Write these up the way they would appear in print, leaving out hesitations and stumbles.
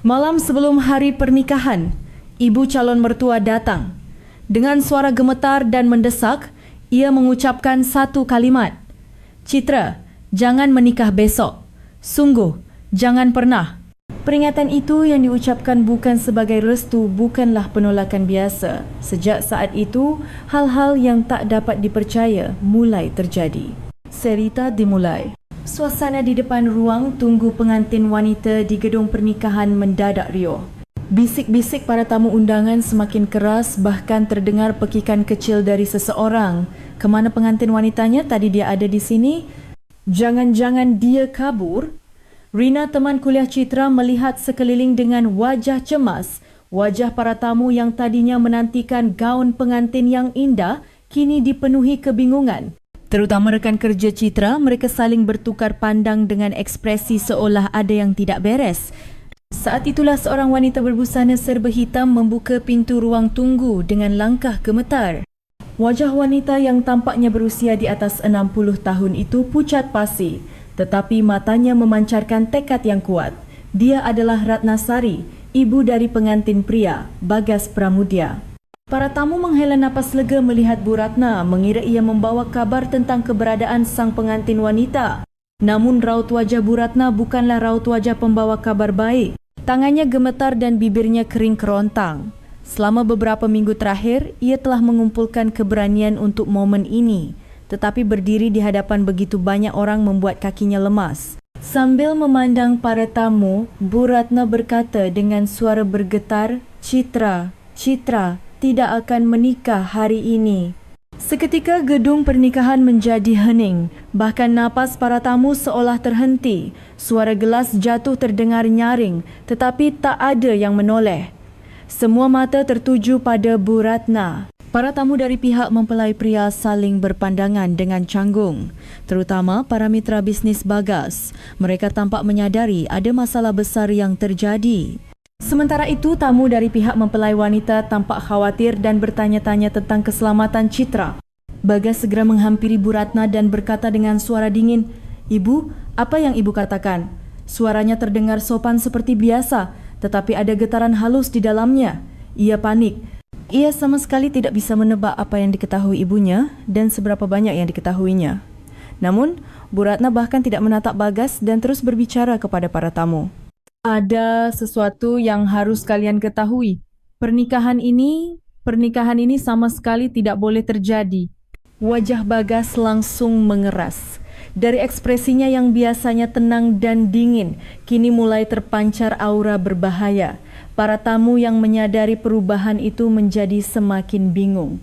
Malam sebelum hari pernikahan, ibu calon mertua datang. Dengan suara gemetar dan mendesak, ia mengucapkan satu kalimat. Citra, jangan menikah besok. Sungguh, jangan pernah. Peringatan itu yang diucapkan bukan sebagai restu, bukanlah penolakan biasa. Sejak saat itu, hal-hal yang tak dapat dipercaya mulai terjadi. Cerita dimulai. Suasana di depan ruang tunggu pengantin wanita di gedung pernikahan mendadak riuh. Bisik-bisik para tamu undangan semakin keras, bahkan terdengar pekikan kecil dari seseorang. Kemana pengantin wanitanya? Tadi dia ada di sini. Jangan-jangan dia kabur? Rina, teman kuliah Citra, melihat sekeliling dengan wajah cemas. Wajah para tamu yang tadinya menantikan gaun pengantin yang indah, kini dipenuhi kebingungan. Terutama rekan kerja Citra, mereka saling bertukar pandang dengan ekspresi seolah ada yang tidak beres. Saat itulah seorang wanita berbusana serba hitam membuka pintu ruang tunggu dengan langkah gemetar. Wajah wanita yang tampaknya berusia di atas 60 tahun itu pucat pasi, tetapi matanya memancarkan tekad yang kuat. Dia adalah Ratnasari, ibu dari pengantin pria, Bagas Pramudia. Para tamu menghela napas lega melihat Bu Ratna, mengira ia membawa kabar tentang keberadaan sang pengantin wanita. Namun raut wajah Bu Ratna bukanlah raut wajah pembawa kabar baik. Tangannya gemetar dan bibirnya kering kerontang. Selama beberapa minggu terakhir, ia telah mengumpulkan keberanian untuk momen ini. Tetapi berdiri di hadapan begitu banyak orang membuat kakinya lemas. Sambil memandang para tamu, Bu Ratna berkata dengan suara bergetar, Citra, tidak akan menikah hari ini. Seketika gedung pernikahan menjadi hening, bahkan napas para tamu seolah terhenti. Suara gelas jatuh terdengar nyaring, tetapi tak ada yang menoleh. Semua mata tertuju pada Bu Ratna. Para tamu dari pihak mempelai pria saling berpandangan dengan canggung, terutama para mitra bisnis Bagas. Mereka tampak menyadari ada masalah besar yang terjadi. Sementara itu, tamu dari pihak mempelai wanita tampak khawatir dan bertanya-tanya tentang keselamatan Citra. Bagas segera menghampiri Bu Ratna dan berkata dengan suara dingin, "Ibu, apa yang ibu katakan?" Suaranya terdengar sopan seperti biasa, tetapi ada getaran halus di dalamnya. Ia panik. Ia sama sekali tidak bisa menebak apa yang diketahui ibunya dan seberapa banyak yang diketahuinya. Namun, Bu Ratna bahkan tidak menatap Bagas dan terus berbicara kepada para tamu. Ada sesuatu yang harus kalian ketahui. Pernikahan ini sama sekali tidak boleh terjadi. Wajah Bagas langsung mengeras. Dari ekspresinya yang biasanya tenang dan dingin, kini mulai terpancar aura berbahaya. Para tamu yang menyadari perubahan itu menjadi semakin bingung.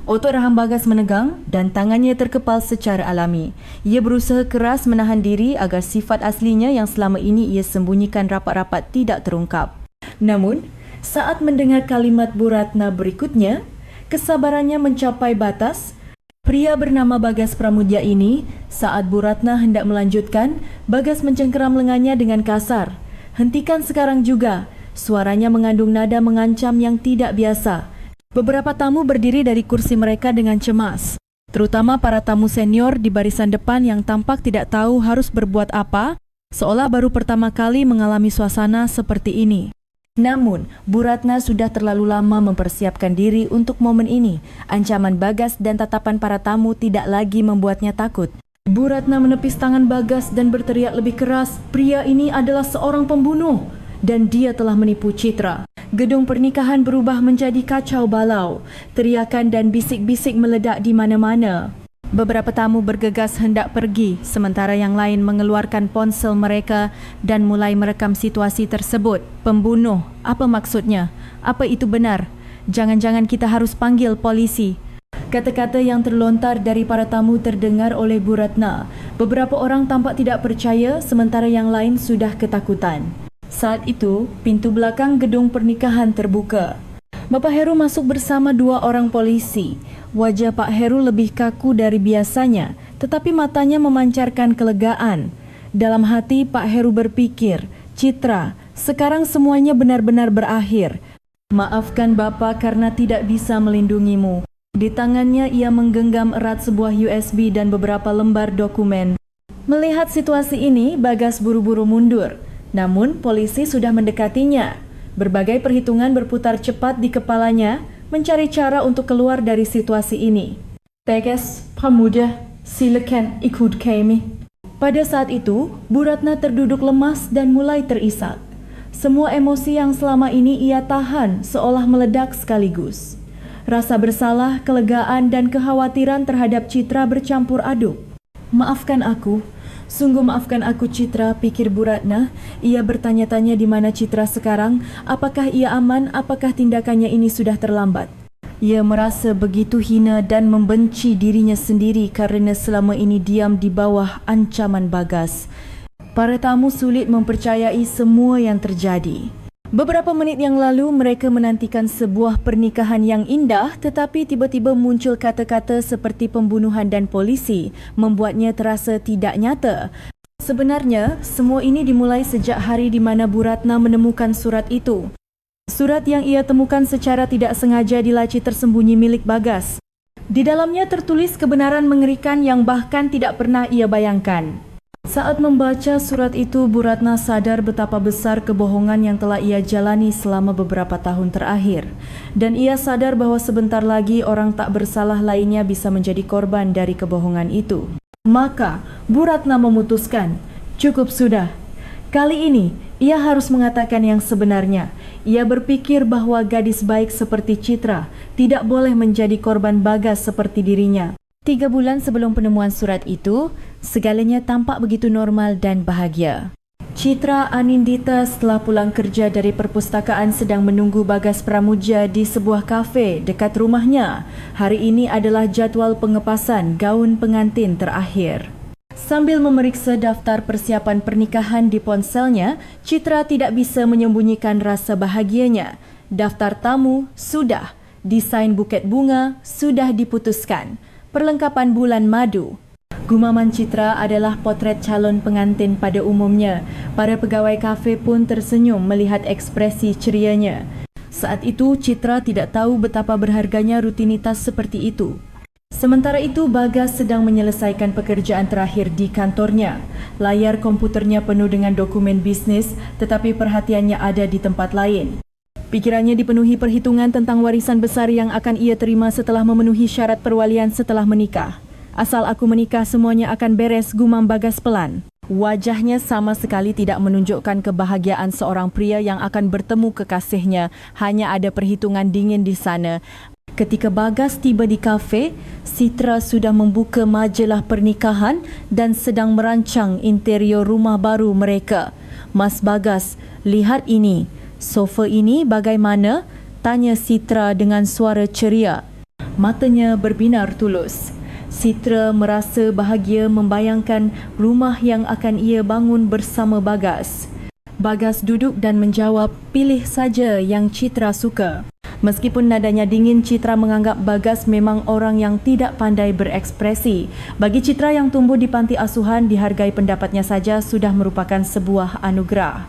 Otot rahang Bagas menegang dan tangannya terkepal secara alami. Ia berusaha keras menahan diri agar sifat aslinya yang selama ini ia sembunyikan rapat-rapat tidak terungkap. Namun, saat mendengar kalimat Bu Ratna berikutnya, kesabarannya mencapai batas. Pria bernama Bagas Pramudia ini, saat Bu Ratna hendak melanjutkan, Bagas mencengkeram lengannya dengan kasar. "Hentikan sekarang juga." Suaranya mengandung nada mengancam yang tidak biasa. Beberapa tamu berdiri dari kursi mereka dengan cemas, terutama para tamu senior di barisan depan yang tampak tidak tahu harus berbuat apa, seolah baru pertama kali mengalami suasana seperti ini. Namun, Bu Ratna sudah terlalu lama mempersiapkan diri untuk momen ini. Ancaman Bagas dan tatapan para tamu tidak lagi membuatnya takut. Bu Ratna menepis tangan Bagas dan berteriak lebih keras, "Pria ini adalah seorang pembunuh dan dia telah menipu Citra." Gedung pernikahan berubah menjadi kacau balau. Teriakan dan bisik-bisik meledak di mana-mana. Beberapa tamu bergegas hendak pergi, sementara yang lain mengeluarkan ponsel mereka dan mulai merekam situasi tersebut. "Pembunuh, apa maksudnya? Apa itu benar? Jangan-jangan kita harus panggil polisi." Kata-kata yang terlontar dari para tamu terdengar oleh Bu Ratna. Beberapa orang tampak tidak percaya, sementara yang lain sudah ketakutan. Saat itu, pintu belakang gedung pernikahan terbuka. Bapak Heru masuk bersama dua orang polisi. Wajah Pak Heru lebih kaku dari biasanya, tetapi matanya memancarkan kelegaan. Dalam hati, Pak Heru berpikir, "Citra, sekarang semuanya benar-benar berakhir. Maafkan Bapak karena tidak bisa melindungimu." Di tangannya ia menggenggam erat sebuah USB dan beberapa lembar dokumen. Melihat situasi ini, Bagas buru-buru mundur. Namun, polisi sudah mendekatinya. Berbagai perhitungan berputar cepat di kepalanya, mencari cara untuk keluar dari situasi ini. Tegas, Pramudia, silakan ikut kami. Pada saat itu, Bu Ratna terduduk lemas dan mulai terisak. Semua emosi yang selama ini ia tahan seolah meledak sekaligus. Rasa bersalah, kelegaan dan kekhawatiran terhadap Citra bercampur aduk. Maafkan aku, sungguh maafkan aku Citra, pikir Bu Ratna. Ia bertanya-tanya di mana Citra sekarang, apakah ia aman, apakah tindakannya ini sudah terlambat. Ia merasa begitu hina dan membenci dirinya sendiri kerana selama ini diam di bawah ancaman Bagas. Para tamu sulit mempercayai semua yang terjadi. Beberapa menit yang lalu mereka menantikan sebuah pernikahan yang indah, tetapi tiba-tiba muncul kata-kata seperti pembunuhan dan polisi membuatnya terasa tidak nyata. Sebenarnya, semua ini dimulai sejak hari di mana Bu Ratna menemukan surat itu. Surat yang ia temukan secara tidak sengaja di laci tersembunyi milik Bagas. Di dalamnya tertulis kebenaran mengerikan yang bahkan tidak pernah ia bayangkan. Saat membaca surat itu, Bu Ratna sadar betapa besar kebohongan yang telah ia jalani selama beberapa tahun terakhir. Dan ia sadar bahawa sebentar lagi orang tak bersalah lainnya bisa menjadi korban dari kebohongan itu. Maka, Bu Ratna memutuskan, cukup sudah. Kali ini, ia harus mengatakan yang sebenarnya. Ia berpikir bahawa gadis baik seperti Citra tidak boleh menjadi korban Bagas seperti dirinya. 3 bulan sebelum penemuan surat itu, segalanya tampak begitu normal dan bahagia. Citra Anindita setelah pulang kerja dari perpustakaan sedang menunggu Bagas Pramudia di sebuah kafe dekat rumahnya. Hari ini adalah jadual pengepasan gaun pengantin terakhir. Sambil memeriksa daftar persiapan pernikahan di ponselnya, Citra tidak bisa menyembunyikan rasa bahagianya. Daftar tamu sudah, desain buket bunga sudah diputuskan. Perlengkapan bulan madu. Gumaman Citra adalah potret calon pengantin pada umumnya. Para pegawai kafe pun tersenyum melihat ekspresi cerianya. Saat itu, Citra tidak tahu betapa berharganya rutinitas seperti itu. Sementara itu, Bagas sedang menyelesaikan pekerjaan terakhir di kantornya. Layar komputernya penuh dengan dokumen bisnis, tetapi perhatiannya ada di tempat lain. Pikirannya dipenuhi perhitungan tentang warisan besar yang akan ia terima setelah memenuhi syarat perwalian setelah menikah. Asal aku menikah, semuanya akan beres, gumam Bagas pelan. Wajahnya sama sekali tidak menunjukkan kebahagiaan seorang pria yang akan bertemu kekasihnya. Hanya ada perhitungan dingin di sana. Ketika Bagas tiba di kafe, Citra sudah membuka majalah pernikahan dan sedang merancang interior rumah baru mereka. Mas Bagas, lihat ini. Sofa ini bagaimana? Tanya Citra dengan suara ceria. Matanya berbinar tulus. Citra merasa bahagia membayangkan rumah yang akan ia bangun bersama Bagas. Bagas duduk dan menjawab, pilih saja yang Citra suka. Meskipun nadanya dingin, Citra menganggap Bagas memang orang yang tidak pandai berekspresi. Bagi Citra yang tumbuh di panti asuhan, dihargai pendapatnya saja sudah merupakan sebuah anugerah.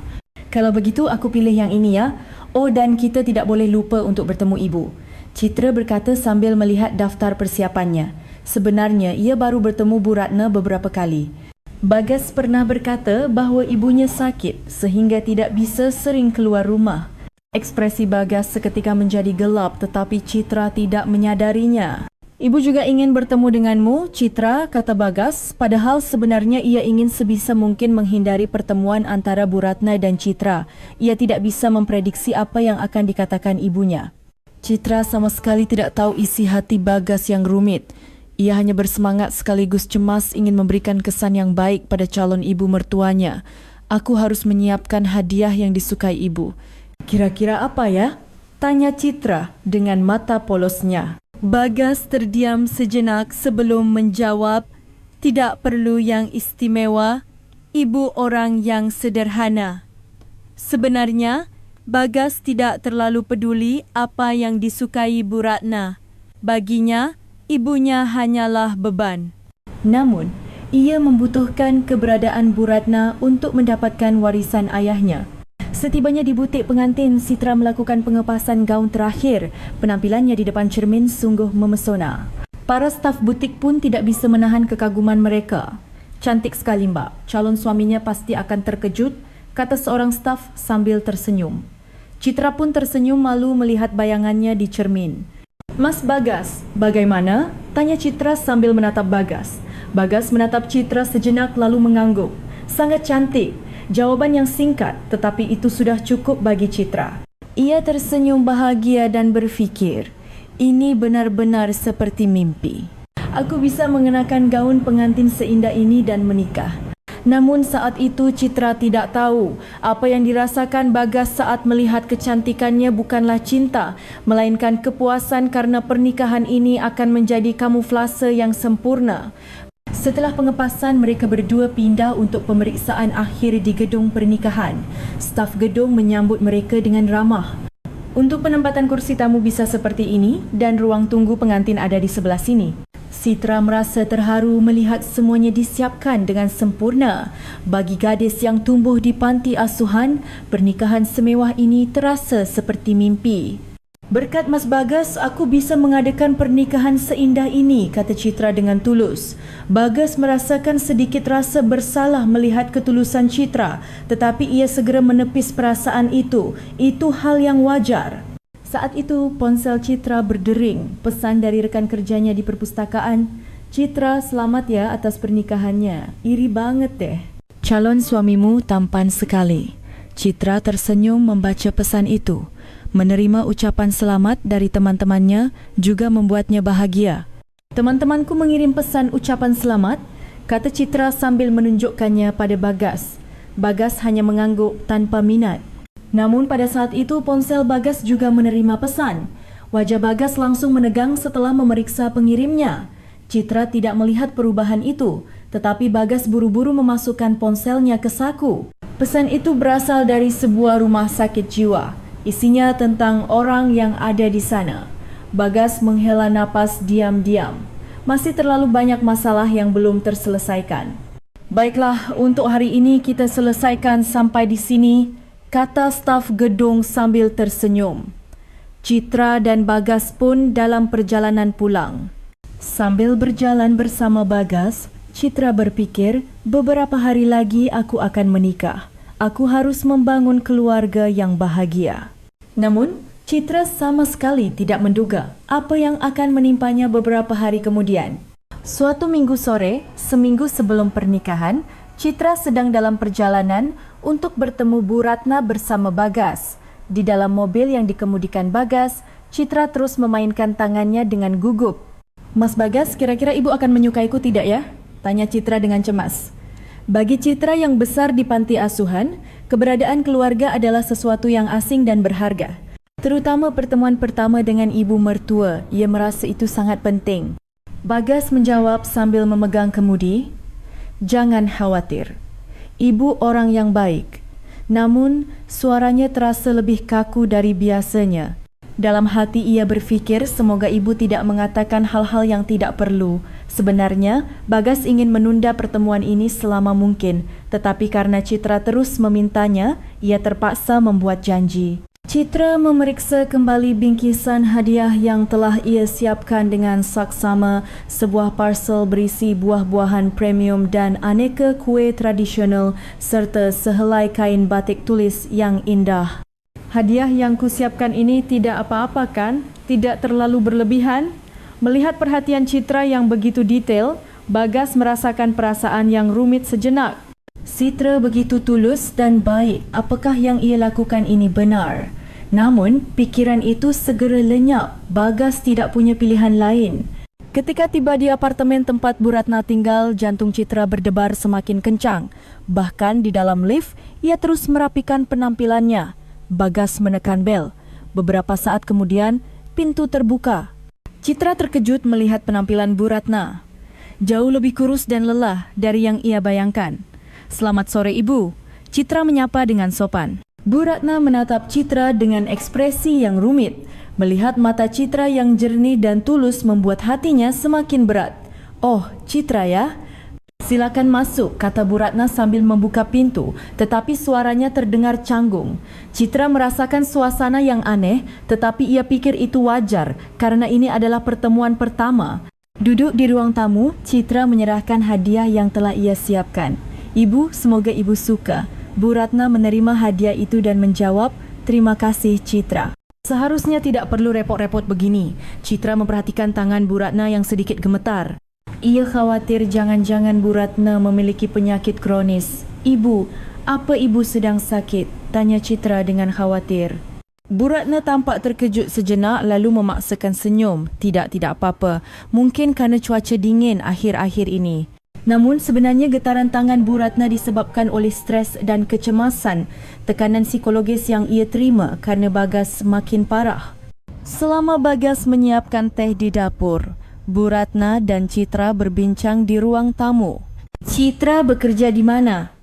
Kalau begitu, aku pilih yang ini ya. Oh, dan kita tidak boleh lupa untuk bertemu ibu. Citra berkata sambil melihat daftar persiapannya. Sebenarnya, ia baru bertemu Bu Ratna beberapa kali. Bagas pernah berkata bahawa ibunya sakit sehingga tidak bisa sering keluar rumah. Ekspresi Bagas seketika menjadi gelap, tetapi Citra tidak menyadarinya. Ibu juga ingin bertemu denganmu, Citra, kata Bagas, padahal sebenarnya ia ingin sebisa mungkin menghindari pertemuan antara Bu Ratna dan Citra. Ia tidak bisa memprediksi apa yang akan dikatakan ibunya. Citra sama sekali tidak tahu isi hati Bagas yang rumit. Ia hanya bersemangat sekaligus cemas ingin memberikan kesan yang baik pada calon ibu mertuanya. Aku harus menyiapkan hadiah yang disukai ibu. Kira-kira apa ya? Tanya Citra dengan mata polosnya. Bagas terdiam sejenak sebelum menjawab, tidak perlu yang istimewa, ibu orang yang sederhana. Sebenarnya, Bagas tidak terlalu peduli apa yang disukai Bu Ratna. Baginya, ibunya hanyalah beban. Namun, ia membutuhkan keberadaan Bu Ratna untuk mendapatkan warisan ayahnya. Setibanya di butik pengantin, Citra melakukan pengepasan gaun terakhir. Penampilannya di depan cermin sungguh memesona. Para staf butik pun tidak bisa menahan kekaguman mereka. Cantik sekali mbak, calon suaminya pasti akan terkejut. kata seorang staf sambil tersenyum. Citra pun tersenyum malu melihat bayangannya di cermin. Mas Bagas, bagaimana? Tanya Citra sambil menatap Bagas. Bagas menatap Citra sejenak lalu mengangguk. Sangat cantik. Jawaban yang singkat, tetapi itu sudah cukup bagi Citra. Ia tersenyum bahagia dan berfikir, ini benar-benar seperti mimpi. Aku bisa mengenakan gaun pengantin seindah ini dan menikah. Namun saat itu Citra tidak tahu apa yang dirasakan Bagas saat melihat kecantikannya bukanlah cinta, melainkan kepuasan karena pernikahan ini akan menjadi kamuflase yang sempurna. Setelah pengepasan, mereka berdua pindah untuk pemeriksaan akhir di gedung pernikahan. Staf gedung menyambut mereka dengan ramah. Untuk penempatan kursi tamu bisa seperti ini dan ruang tunggu pengantin ada di sebelah sini. Citra merasa terharu melihat semuanya disiapkan dengan sempurna. Bagi gadis yang tumbuh di panti asuhan, pernikahan semewah ini terasa seperti mimpi. Berkat Mas Bagas, aku bisa mengadakan pernikahan seindah ini, kata Citra dengan tulus. Bagas merasakan sedikit rasa bersalah melihat ketulusan Citra, tetapi ia segera menepis perasaan itu. Itu hal yang wajar. Saat itu, ponsel Citra berdering. Pesan dari rekan kerjanya di perpustakaan. Citra, selamat ya atas pernikahannya. Iri banget deh. Calon suamimu tampan sekali. Citra tersenyum membaca pesan itu. Menerima ucapan selamat dari teman-temannya juga membuatnya bahagia. Teman-temanku mengirim pesan ucapan selamat, kata Citra sambil menunjukkannya pada Bagas. Bagas hanya mengangguk tanpa minat. Namun pada saat itu ponsel Bagas juga menerima pesan. Wajah Bagas langsung menegang setelah memeriksa pengirimnya. Citra tidak melihat perubahan itu, tetapi Bagas buru-buru memasukkan ponselnya ke saku. Pesan itu berasal dari sebuah rumah sakit jiwa. Isinya tentang orang yang ada di sana. Bagas menghela napas diam-diam. Masih terlalu banyak masalah yang belum terselesaikan. Baiklah, untuk hari ini kita selesaikan sampai di sini, kata staf gedung sambil tersenyum. Citra dan Bagas pun dalam perjalanan pulang. Sambil berjalan bersama Bagas, Citra berpikir, beberapa hari lagi aku akan menikah. Aku harus membangun keluarga yang bahagia. Namun, Citra sama sekali tidak menduga apa yang akan menimpanya beberapa hari kemudian. Suatu minggu sore, seminggu sebelum pernikahan, Citra sedang dalam perjalanan untuk bertemu Bu Ratna bersama Bagas. Di dalam mobil yang dikemudikan Bagas, Citra terus memainkan tangannya dengan gugup. Mas Bagas, kira-kira ibu akan menyukaiku tidak ya? Tanya Citra dengan cemas. Bagi Citra yang besar di panti asuhan, keberadaan keluarga adalah sesuatu yang asing dan berharga. Terutama pertemuan pertama dengan ibu mertua, ia merasa itu sangat penting. Bagas menjawab sambil memegang kemudi, "Jangan khawatir. Ibu orang yang baik." Namun, suaranya terasa lebih kaku dari biasanya. Dalam hati ia berfikir semoga ibu tidak mengatakan hal-hal yang tidak perlu. Sebenarnya, Bagas ingin menunda pertemuan ini selama mungkin, tetapi karena Citra terus memintanya, ia terpaksa membuat janji. Citra memeriksa kembali bingkisan hadiah yang telah ia siapkan dengan saksama, sebuah parsel berisi buah-buahan premium dan aneka kue tradisional serta sehelai kain batik tulis yang indah. Hadiah yang kusiapkan ini tidak apa-apa kan? Tidak terlalu berlebihan? Melihat perhatian Citra yang begitu detail, Bagas merasakan perasaan yang rumit sejenak. Citra begitu tulus dan baik, apakah yang ia lakukan ini benar? Namun, pikiran itu segera lenyap. Bagas tidak punya pilihan lain. Ketika tiba di apartemen tempat Bu Ratna tinggal, jantung Citra berdebar semakin kencang. Bahkan di dalam lift, ia terus merapikan penampilannya. Bagas menekan bel. Beberapa saat kemudian, pintu terbuka. Citra terkejut melihat penampilan Bu Ratna. Jauh lebih kurus dan lelah dari yang ia bayangkan. "Selamat sore, Ibu." Citra menyapa dengan sopan. Bu Ratna menatap Citra dengan ekspresi yang rumit. Melihat mata Citra yang jernih dan tulus membuat hatinya semakin berat. "Oh, Citra ya? Silakan masuk," kata Bu Ratna sambil membuka pintu, tetapi suaranya terdengar canggung. Citra merasakan suasana yang aneh, tetapi ia pikir itu wajar karena ini adalah pertemuan pertama. Duduk di ruang tamu, Citra menyerahkan hadiah yang telah ia siapkan. "Ibu, semoga ibu suka." Bu Ratna menerima hadiah itu dan menjawab, "Terima kasih, Citra." Seharusnya tidak perlu repot-repot begini. Citra memperhatikan tangan Bu Ratna yang sedikit gemetar. Ia khawatir jangan-jangan Bu Ratna memiliki penyakit kronis. "Ibu, apa ibu sedang sakit?" tanya Citra dengan khawatir. Bu Ratna tampak terkejut sejenak lalu memaksakan senyum. Tidak apa-apa. Mungkin kerana cuaca dingin akhir-akhir ini. Namun sebenarnya getaran tangan Bu Ratna disebabkan oleh stres dan kecemasan, tekanan psikologis yang ia terima kerana Bagas makin parah. Selama Bagas menyiapkan teh di dapur, Bu Ratna dan Citra berbincang di ruang tamu. "Citra bekerja di mana?"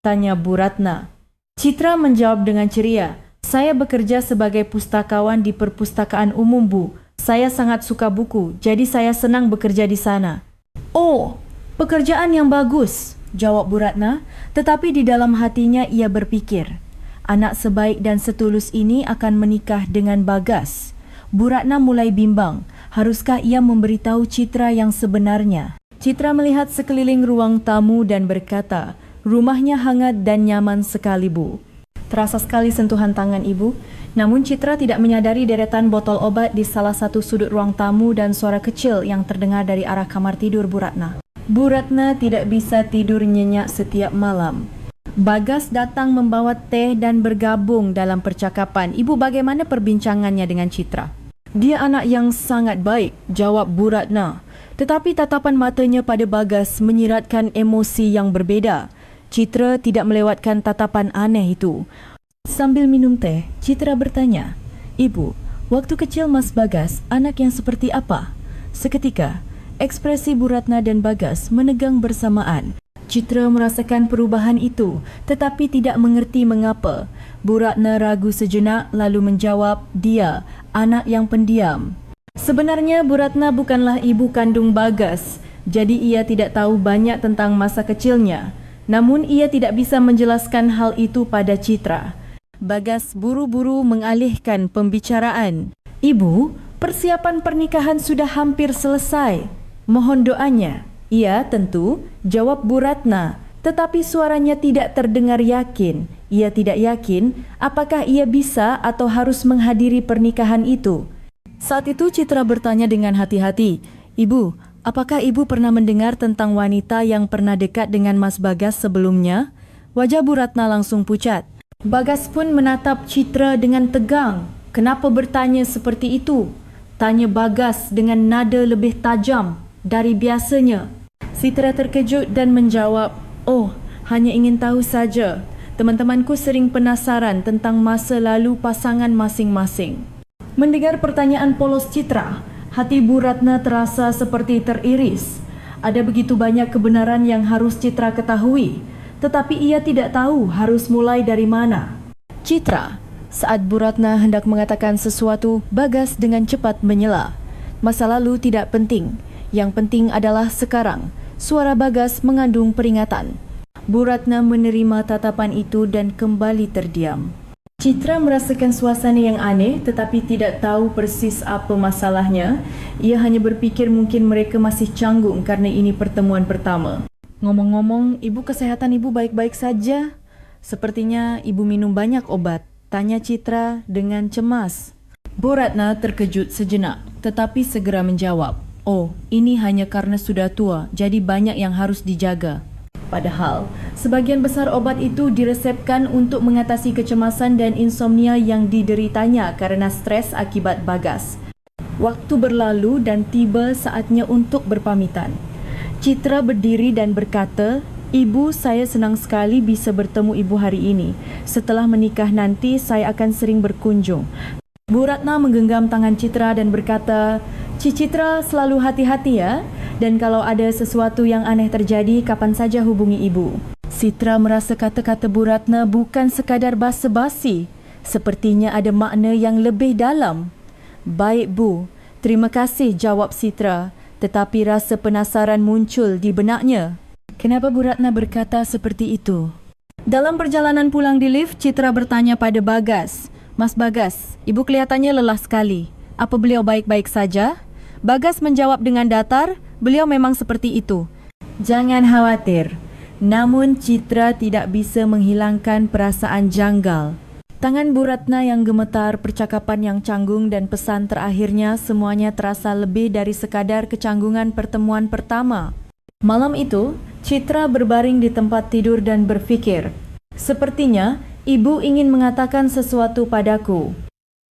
tanya Bu Ratna. Citra menjawab dengan ceria, "Saya bekerja sebagai pustakawan di Perpustakaan Umum, Bu. Saya sangat suka buku, jadi saya senang bekerja di sana." "Oh, pekerjaan yang bagus," jawab Bu Ratna, tetapi di dalam hatinya ia berfikir, anak sebaik dan setulus ini akan menikah dengan Bagas. Bu Ratna mulai bimbang, haruskah ia memberitahu Citra yang sebenarnya? Citra melihat sekeliling ruang tamu dan berkata, "Rumahnya hangat dan nyaman sekali, Bu." Terasa sekali sentuhan tangan ibu, namun Citra tidak menyadari deretan botol obat di salah satu sudut ruang tamu dan suara kecil yang terdengar dari arah kamar tidur Bu Ratna. Bu Ratna tidak bisa tidur nyenyak setiap malam. Bagas datang membawa teh dan bergabung dalam percakapan. "Ibu, bagaimana perbincangannya dengan Citra?" "Dia anak yang sangat baik," jawab Bu Ratna. Tetapi tatapan matanya pada Bagas menyiratkan emosi yang berbeda. Citra tidak melewatkan tatapan aneh itu. Sambil minum teh, Citra bertanya, "Ibu, waktu kecil Mas Bagas anak yang seperti apa?" Seketika, ekspresi Bu Ratna dan Bagas menegang bersamaan. Citra merasakan perubahan itu, tetapi tidak mengerti mengapa. Bu Ratna ragu sejenak lalu menjawab, "Dia, anak yang pendiam." Sebenarnya Bu Ratna bukanlah ibu kandung Bagas, jadi ia tidak tahu banyak tentang masa kecilnya. Namun ia tidak bisa menjelaskan hal itu pada Citra. Bagas buru-buru mengalihkan pembicaraan. "Ibu, persiapan pernikahan sudah hampir selesai. Mohon doanya." "Iya, tentu," jawab Bu Ratna, tetapi suaranya tidak terdengar yakin. Ia tidak yakin apakah ia bisa atau harus menghadiri pernikahan itu. Saat itu Citra bertanya dengan hati-hati, "Ibu, apakah ibu pernah mendengar tentang wanita yang pernah dekat dengan Mas Bagas sebelumnya?" Wajah Bu Ratna langsung pucat. Bagas pun menatap Citra dengan tegang. "Kenapa bertanya seperti itu?" tanya Bagas dengan nada lebih tajam dari biasanya. Citra terkejut dan menjawab, "Oh, hanya ingin tahu saja. Teman-temanku sering penasaran tentang masa lalu pasangan masing-masing." Mendengar pertanyaan polos Citra, hati Bu Ratna terasa seperti teriris. Ada begitu banyak kebenaran yang harus Citra ketahui, tetapi ia tidak tahu harus mulai dari mana. "Citra," saat Bu Ratna hendak mengatakan sesuatu, Bagas dengan cepat menyela. "Masa lalu tidak penting. Yang penting adalah sekarang." Suara Bagas mengandung peringatan. Bu Ratna menerima tatapan itu dan kembali terdiam. Citra merasakan suasana yang aneh tetapi tidak tahu persis apa masalahnya. Ia hanya berfikir mungkin mereka masih canggung kerana ini pertemuan pertama. "Ngomong-ngomong, ibu, kesehatan ibu baik-baik saja? Sepertinya ibu minum banyak obat," tanya Citra dengan cemas. Bu Ratna terkejut sejenak tetapi segera menjawab, "Oh, ini hanya karena sudah tua, jadi banyak yang harus dijaga." Padahal, sebagian besar obat itu diresepkan untuk mengatasi kecemasan dan insomnia yang dideritanya kerana stres akibat Bagas. Waktu berlalu dan tiba saatnya untuk berpamitan. Citra berdiri dan berkata, "Ibu, saya senang sekali bisa bertemu ibu hari ini. Setelah menikah nanti, saya akan sering berkunjung." Bu Ratna menggenggam tangan Citra dan berkata, Citra, selalu hati-hati ya. Dan kalau ada sesuatu yang aneh terjadi, kapan saja hubungi ibu." Citra merasa kata-kata Bu Ratna bukan sekadar basa-basi. Sepertinya ada makna yang lebih dalam. "Baik, Bu. Terima kasih," jawab Citra. Tetapi rasa penasaran muncul di benaknya. Kenapa Bu Ratna berkata seperti itu? Dalam perjalanan pulang di lift, Citra bertanya pada Bagas, "Mas Bagas, ibu kelihatannya lelah sekali. Apa beliau baik-baik saja?" Bagas menjawab dengan datar, "Beliau memang seperti itu." "Jangan khawatir. Namun Citra tidak bisa menghilangkan perasaan janggal. Tangan Bu Ratna yang gemetar, percakapan yang canggung dan pesan terakhirnya semuanya terasa lebih dari sekadar kecanggungan pertemuan pertama. Malam itu, Citra berbaring di tempat tidur dan berfikir, "Sepertinya ibu ingin mengatakan sesuatu padaku."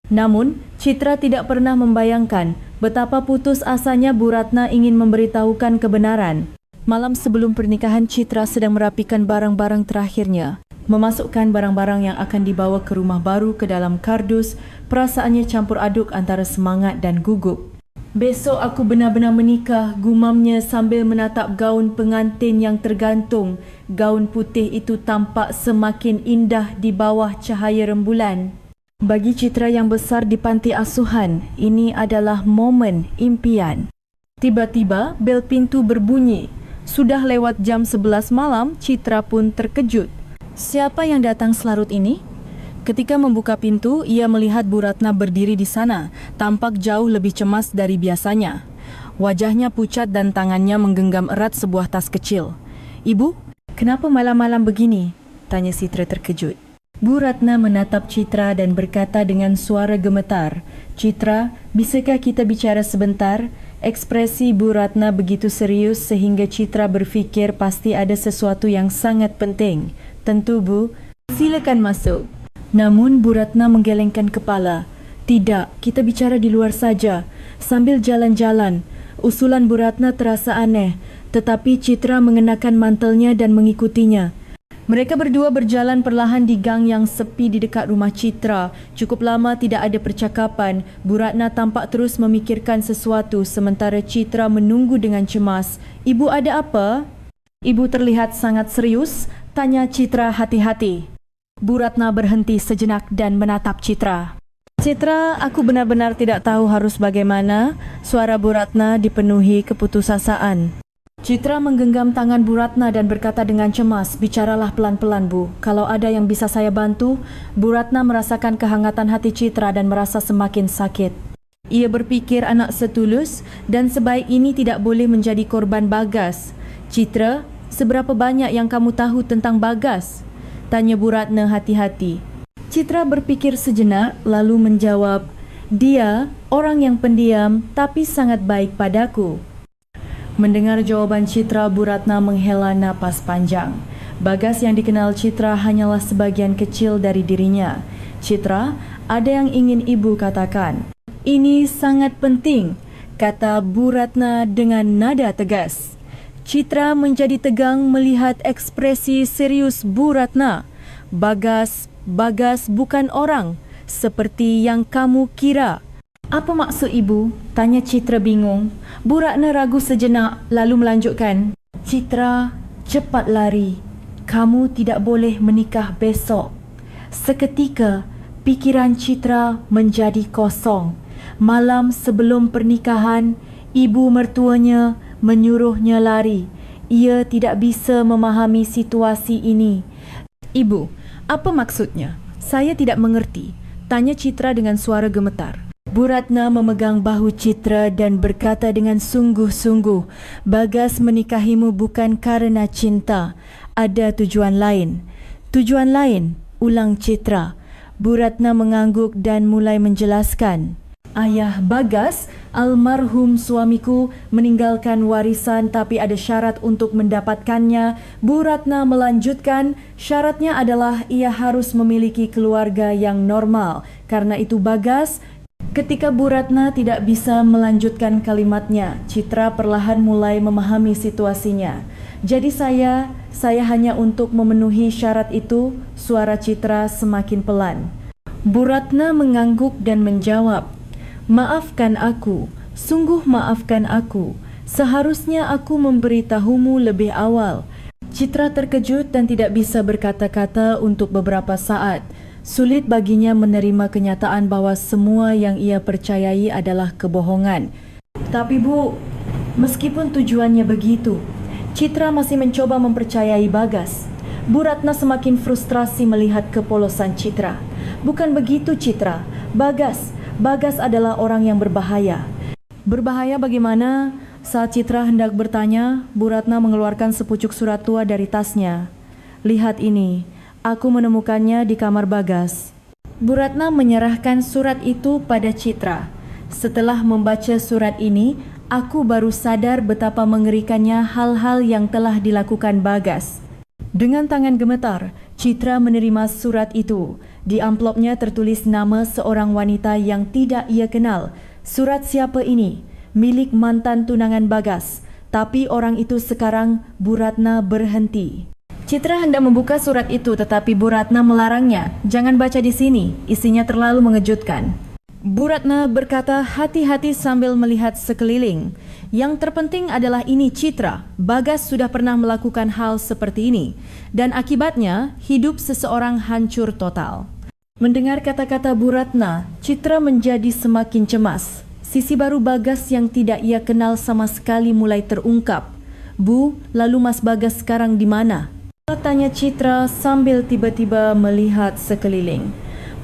Namun, Citra tidak pernah membayangkan betapa putus asanya Bu Ratna ingin memberitahukan kebenaran. Malam sebelum pernikahan, Citra sedang merapikan barang-barang terakhirnya. Memasukkan barang-barang yang akan dibawa ke rumah baru ke dalam kardus, perasaannya campur aduk antara semangat dan gugup. "Besok aku benar-benar menikah," gumamnya sambil menatap gaun pengantin yang tergantung. Gaun putih itu tampak semakin indah di bawah cahaya rembulan. Bagi Citra yang besar di panti asuhan, ini adalah momen impian. Tiba-tiba bel pintu berbunyi. Sudah lewat jam 11 malam, Citra pun terkejut. Siapa yang datang selarut ini? Ketika membuka pintu, ia melihat Bu Ratna berdiri di sana, tampak jauh lebih cemas dari biasanya. Wajahnya pucat dan tangannya menggenggam erat sebuah tas kecil. "Ibu, kenapa malam-malam begini?" tanya Citra terkejut. Bu Ratna menatap Citra dan berkata dengan suara gemetar, "Citra, bisakah kita bicara sebentar?" Ekspresi Bu Ratna begitu serius sehingga Citra berfikir pasti ada sesuatu yang sangat penting. "Tentu, Bu. Silakan masuk." Namun Bu Ratna menggelengkan kepala. "Tidak, kita bicara di luar saja, sambil jalan-jalan." Usulan Bu Ratna terasa aneh, tetapi Citra mengenakan mantelnya dan mengikutinya. Mereka berdua berjalan perlahan di gang yang sepi di dekat rumah Citra. Cukup lama tidak ada percakapan. Bu Ratna tampak terus memikirkan sesuatu sementara Citra menunggu dengan cemas. "Ibu ada apa?" "Ibu terlihat sangat serius," tanya Citra hati-hati. Bu Ratna berhenti sejenak dan menatap Citra. "Citra, aku benar-benar tidak tahu harus bagaimana." Suara Bu Ratna dipenuhi keputusasaan. Citra menggenggam tangan Bu Ratna dan berkata dengan cemas, "Bicaralah pelan-pelan, Bu. Kalau ada yang bisa saya bantu." Bu Ratna merasakan kehangatan hati Citra dan merasa semakin sakit. Ia berfikir anak setulus dan sebaik ini tidak boleh menjadi korban Bagas. "Citra, seberapa banyak yang kamu tahu tentang Bagas?" tanya Bu Ratna hati-hati. Citra berfikir sejenak lalu menjawab, "Dia orang yang pendiam tapi sangat baik padaku." Mendengar jawaban Citra, Bu Ratna menghela napas panjang. Bagas yang dikenal Citra hanyalah sebagian kecil dari dirinya. "Citra, ada yang ingin ibu katakan." "Ini sangat penting," kata Bu Ratna dengan nada tegas. Citra menjadi tegang melihat ekspresi serius Bu Ratna. Bagas bukan orang seperti yang kamu kira." "Apa maksud ibu?" tanya Citra bingung. Bu Ratna ragu sejenak lalu melanjutkan, "Citra, cepat lari. Kamu tidak boleh menikah besok." Seketika, pikiran Citra menjadi kosong. Malam sebelum pernikahan, ibu mertuanya menyuruhnya lari. Ia tidak bisa memahami situasi ini. "Ibu, apa maksudnya? Saya tidak mengerti," tanya Citra dengan suara gemetar. Bu Ratna memegang bahu Citra dan berkata dengan sungguh-sungguh, "Bagas menikahimu bukan karena cinta. Ada tujuan lain." "Tujuan lain?" ulang Citra. Bu Ratna mengangguk dan mulai menjelaskan. "Ayah Bagas, almarhum suamiku, meninggalkan warisan tapi ada syarat untuk mendapatkannya." Bu Ratna melanjutkan, "Syaratnya adalah ia harus memiliki keluarga yang normal. Karena itu Bagas..." Ketika Bu Ratna tidak bisa melanjutkan kalimatnya, Citra perlahan mulai memahami situasinya. "Jadi saya hanya untuk memenuhi syarat itu." Suara Citra semakin pelan. Bu Ratna mengangguk dan menjawab, "Maafkan aku, sungguh maafkan aku. Seharusnya aku memberitahumu lebih awal." Citra terkejut dan tidak bisa berkata-kata untuk beberapa saat. Sulit baginya menerima kenyataan bahwa semua yang ia percayai adalah kebohongan. "Tapi Bu, meskipun tujuannya begitu, Citra masih mencoba mempercayai Bagas." Bu Ratna semakin frustrasi melihat kepolosan Citra. "Bukan begitu Citra, Bagas adalah orang yang berbahaya." "Berbahaya bagaimana?" Saat Citra hendak bertanya, Bu Ratna mengeluarkan sepucuk surat tua dari tasnya. "Lihat ini, aku menemukannya di kamar Bagas." Bu Ratna menyerahkan surat itu pada Citra. "Setelah membaca surat ini, aku baru sadar betapa mengerikannya hal-hal yang telah dilakukan Bagas." Dengan tangan gemetar, Citra menerima surat itu. Di amplopnya tertulis nama seorang wanita yang tidak ia kenal. Surat siapa ini? Milik mantan tunangan Bagas. Tapi orang itu sekarang Bu Ratna berhenti. Citra hendak membuka surat itu tetapi Bu Ratna melarangnya. "Jangan baca di sini, isinya terlalu mengejutkan." Bu Ratna berkata hati-hati sambil melihat sekeliling. "Yang terpenting adalah ini Citra, Bagas sudah pernah melakukan hal seperti ini dan akibatnya hidup seseorang hancur total." Mendengar kata-kata Bu Ratna, Citra menjadi semakin cemas. Sisi baru Bagas yang tidak ia kenal sama sekali mulai terungkap. "Bu, lalu Mas Bagas sekarang di mana?" tanya Citra sambil tiba-tiba melihat sekeliling.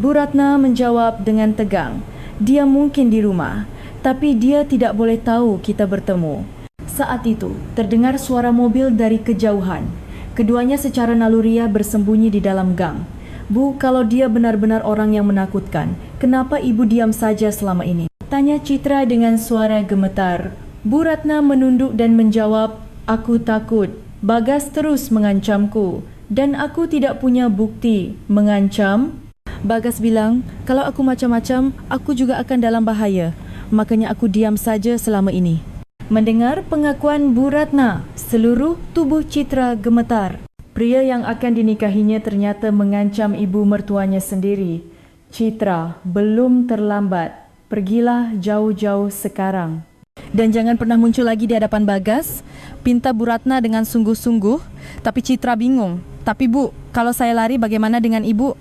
Bu Ratna menjawab dengan tegang, "Dia mungkin di rumah, tapi dia tidak boleh tahu kita bertemu." Saat itu, terdengar suara mobil dari kejauhan. Keduanya secara naluriah bersembunyi di dalam gang. "Bu, kalau dia benar-benar orang yang menakutkan, kenapa Ibu diam saja selama ini?" tanya Citra dengan suara gemetar. Bu Ratna menunduk dan menjawab, "Aku takut. Bagas terus mengancamku dan aku tidak punya bukti." "Mengancam?" "Bagas bilang, kalau aku macam-macam, aku juga akan dalam bahaya. Makanya aku diam saja selama ini." Mendengar pengakuan Bu Ratna, seluruh tubuh Citra gemetar. Pria yang akan dinikahinya ternyata mengancam ibu mertuanya sendiri. "Citra, belum terlambat. Pergilah jauh-jauh sekarang. Dan jangan pernah muncul lagi di hadapan Bagas," pinta Bu Ratna dengan sungguh-sungguh. Tapi Citra bingung. "Tapi Bu, kalau saya lari bagaimana dengan Ibu?"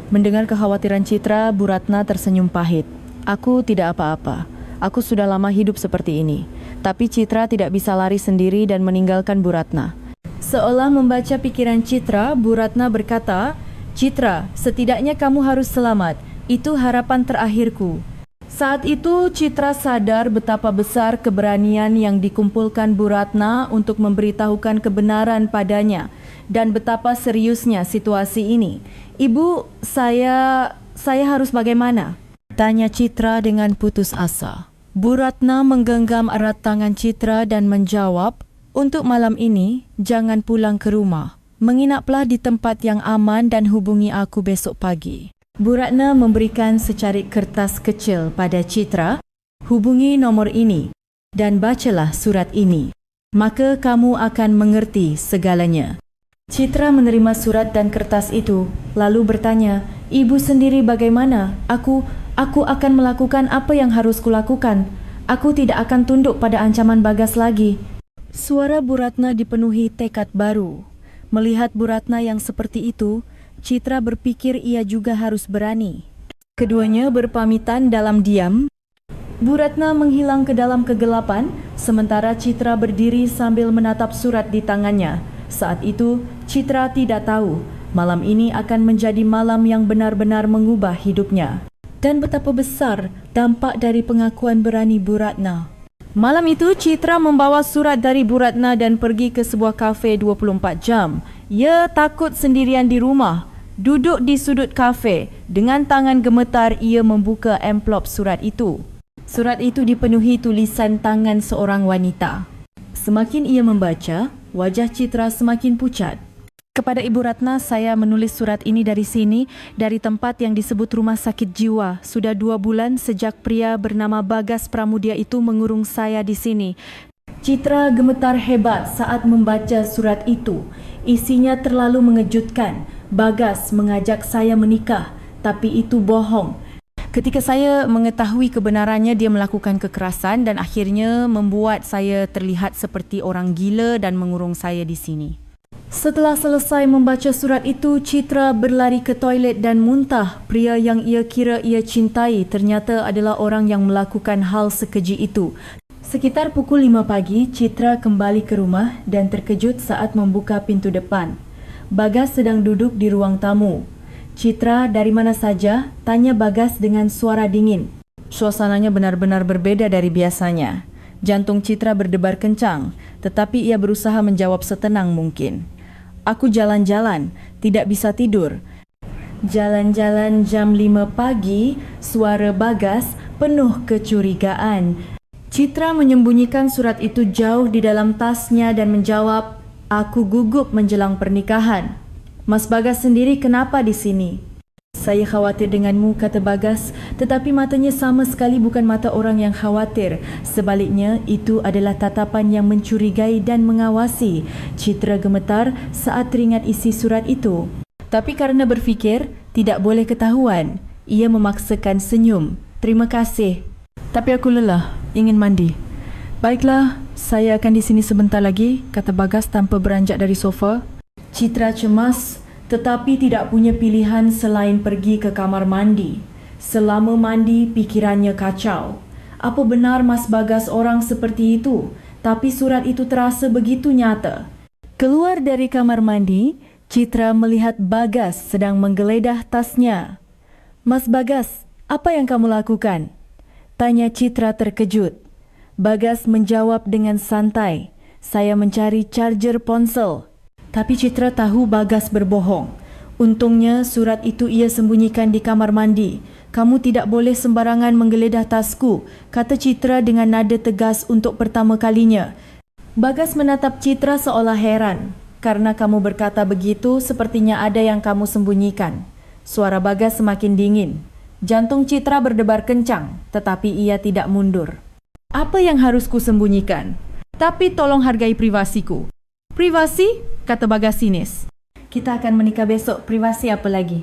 Mendengar kekhawatiran Citra, Bu Ratna tersenyum pahit. "Aku tidak apa-apa. Aku sudah lama hidup seperti ini." Tapi Citra tidak bisa lari sendiri dan meninggalkan Bu Ratna. Seolah membaca pikiran Citra, Bu Ratna berkata, "Citra, setidaknya kamu harus selamat. Itu harapan terakhirku." Saat itu Citra sadar betapa besar keberanian yang dikumpulkan Bu Ratna untuk memberitahukan kebenaran padanya dan betapa seriusnya situasi ini. "Ibu, saya harus bagaimana?" tanya Citra dengan putus asa. Bu Ratna menggenggam erat tangan Citra dan menjawab, "Untuk malam ini, jangan pulang ke rumah. Menginaplah di tempat yang aman dan hubungi aku besok pagi." Bu Ratna memberikan secarik kertas kecil pada Citra. "Hubungi nomor ini dan bacalah surat ini. Maka kamu akan mengerti segalanya." Citra menerima surat dan kertas itu, lalu bertanya, "Ibu sendiri bagaimana? Aku akan melakukan apa yang harus kulakukan. Aku tidak akan tunduk pada ancaman Bagas lagi." Suara Bu Ratna dipenuhi tekad baru. Melihat Bu Ratna yang seperti itu, Citra berpikir ia juga harus berani. Keduanya berpamitan dalam diam. Bu Ratna menghilang ke dalam kegelapan, sementara Citra berdiri sambil menatap surat di tangannya. Saat itu, Citra tidak tahu malam ini akan menjadi malam yang benar-benar mengubah hidupnya. Dan betapa besar dampak dari pengakuan berani Bu Ratna. Malam itu, Citra membawa surat dari Bu Ratna dan pergi ke sebuah kafe 24 jam. Ia takut sendirian di rumah. Duduk di sudut kafe, dengan tangan gemetar ia membuka amplop surat itu. Surat itu dipenuhi tulisan tangan seorang wanita. Semakin ia membaca, wajah Citra semakin pucat. "Kepada Ibu Ratna, saya menulis surat ini dari sini, dari tempat yang disebut rumah sakit jiwa. Sudah 2 bulan sejak pria bernama Bagas Pramudia itu mengurung saya di sini." Citra gemetar hebat saat membaca surat itu. Isinya terlalu mengejutkan. "Bagas mengajak saya menikah, tapi itu bohong. Ketika saya mengetahui kebenarannya, dia melakukan kekerasan dan akhirnya membuat saya terlihat seperti orang gila dan mengurung saya di sini." Setelah selesai membaca surat itu, Citra berlari ke toilet dan muntah. Pria yang ia kira ia cintai ternyata adalah orang yang melakukan hal sekeji itu. Sekitar pukul 5 pagi, Citra kembali ke rumah dan terkejut saat membuka pintu depan. Bagas sedang duduk di ruang tamu. "Citra, dari mana saja?" tanya Bagas dengan suara dingin. Suasananya benar-benar berbeda dari biasanya. Jantung Citra berdebar kencang, tetapi ia berusaha menjawab setenang mungkin. Aku jalan-jalan, tidak bisa tidur. Jalan-jalan jam 5 pagi, suara Bagas penuh kecurigaan. Citra menyembunyikan surat itu jauh di dalam tasnya dan menjawab, aku gugup menjelang pernikahan. Mas Bagas sendiri kenapa di sini? Saya khawatir denganmu, kata Bagas, tetapi matanya sama sekali bukan mata orang yang khawatir. Sebaliknya, itu adalah tatapan yang mencurigai dan mengawasi. Citra gemetar saat teringat isi surat itu. Tapi karena berfikir, tidak boleh ketahuan, ia memaksakan senyum. Terima kasih. Tapi aku lelah, ingin mandi. Baiklah, saya akan di sini sebentar lagi, kata Bagas tanpa beranjak dari sofa. Citra cemas, tetapi tidak punya pilihan selain pergi ke kamar mandi. Selama mandi, pikirannya kacau. Apa benar Mas Bagas orang seperti itu? Tapi surat itu terasa begitu nyata. Keluar dari kamar mandi, Citra melihat Bagas sedang menggeledah tasnya. Mas Bagas, apa yang kamu lakukan? Tanya Citra terkejut. Bagas menjawab dengan santai, saya mencari charger ponsel. Tapi Citra tahu Bagas berbohong. Untungnya surat itu ia sembunyikan di kamar mandi. Kamu tidak boleh sembarangan menggeledah tasku, kata Citra dengan nada tegas untuk pertama kalinya. Bagas menatap Citra seolah heran. Karena kamu berkata begitu, sepertinya ada yang kamu sembunyikan. Suara Bagas semakin dingin. Jantung Citra berdebar kencang, tetapi ia tidak mundur. Apa yang harus ku sembunyikan? Tapi tolong hargai privasiku. Privasi? Kata Bagas sinis. Kita akan menikah besok, privasi apa lagi?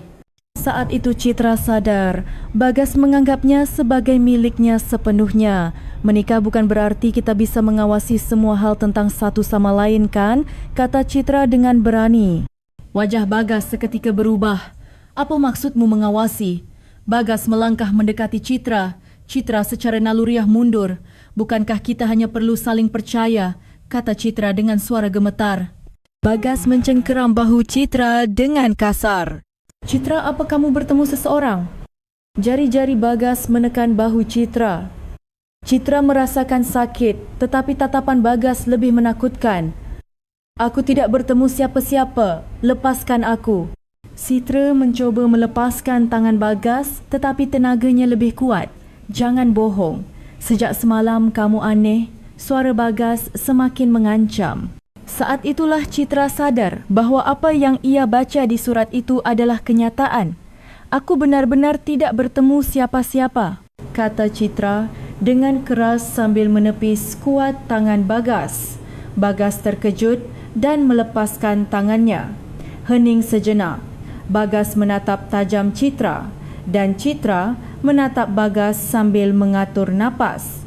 Saat itu Citra sadar, Bagas menganggapnya sebagai miliknya sepenuhnya. Menikah bukan berarti kita bisa mengawasi semua hal tentang satu sama lain kan? Kata Citra dengan berani. Wajah Bagas seketika berubah. Apa maksudmu mengawasi? Bagas melangkah mendekati Citra. Citra secara naluriah mundur. Bukankah kita hanya perlu saling percaya? Kata Citra dengan suara gemetar. Bagas mencengkeram bahu Citra dengan kasar. Citra, apa kamu bertemu seseorang? Jari-jari Bagas menekan bahu Citra. Citra merasakan sakit, tetapi tatapan Bagas lebih menakutkan. Aku tidak bertemu siapa-siapa, lepaskan aku. Citra mencoba melepaskan tangan Bagas, tetapi tenaganya lebih kuat. Jangan bohong. Sejak semalam kamu aneh. Suara Bagas semakin mengancam. Saat itulah Citra sadar bahawa apa yang ia baca di surat itu adalah kenyataan. Aku benar-benar tidak bertemu siapa-siapa, kata Citra dengan keras sambil menepis kuat tangan Bagas. Bagas terkejut dan melepaskan tangannya. Hening sejenak. Bagas menatap tajam Citra dan Citra menatap Bagas sambil mengatur napas.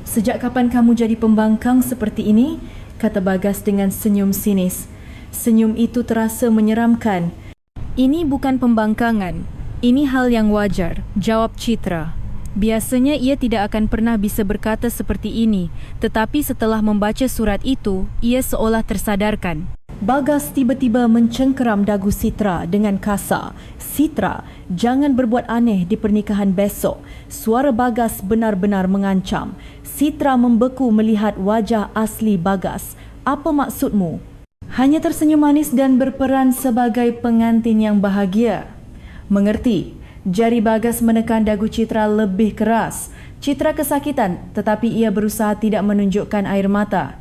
Sejak kapan kamu jadi pembangkang seperti ini? Kata Bagas dengan senyum sinis. Senyum itu terasa menyeramkan. Ini bukan pembangkangan. Ini hal yang wajar, jawab Citra. Biasanya ia tidak akan pernah bisa berkata seperti ini, tetapi setelah membaca surat itu, ia seolah tersadarkan. Bagas tiba-tiba mencengkeram dagu Citra dengan kasar. Citra, jangan berbuat aneh di pernikahan besok. Suara Bagas benar-benar mengancam. Citra membeku melihat wajah asli Bagas. Apa maksudmu? Hanya tersenyum manis dan berperan sebagai pengantin yang bahagia. Mengerti. Jari Bagas menekan dagu Citra lebih keras. Citra kesakitan, tetapi ia berusaha tidak menunjukkan air mata.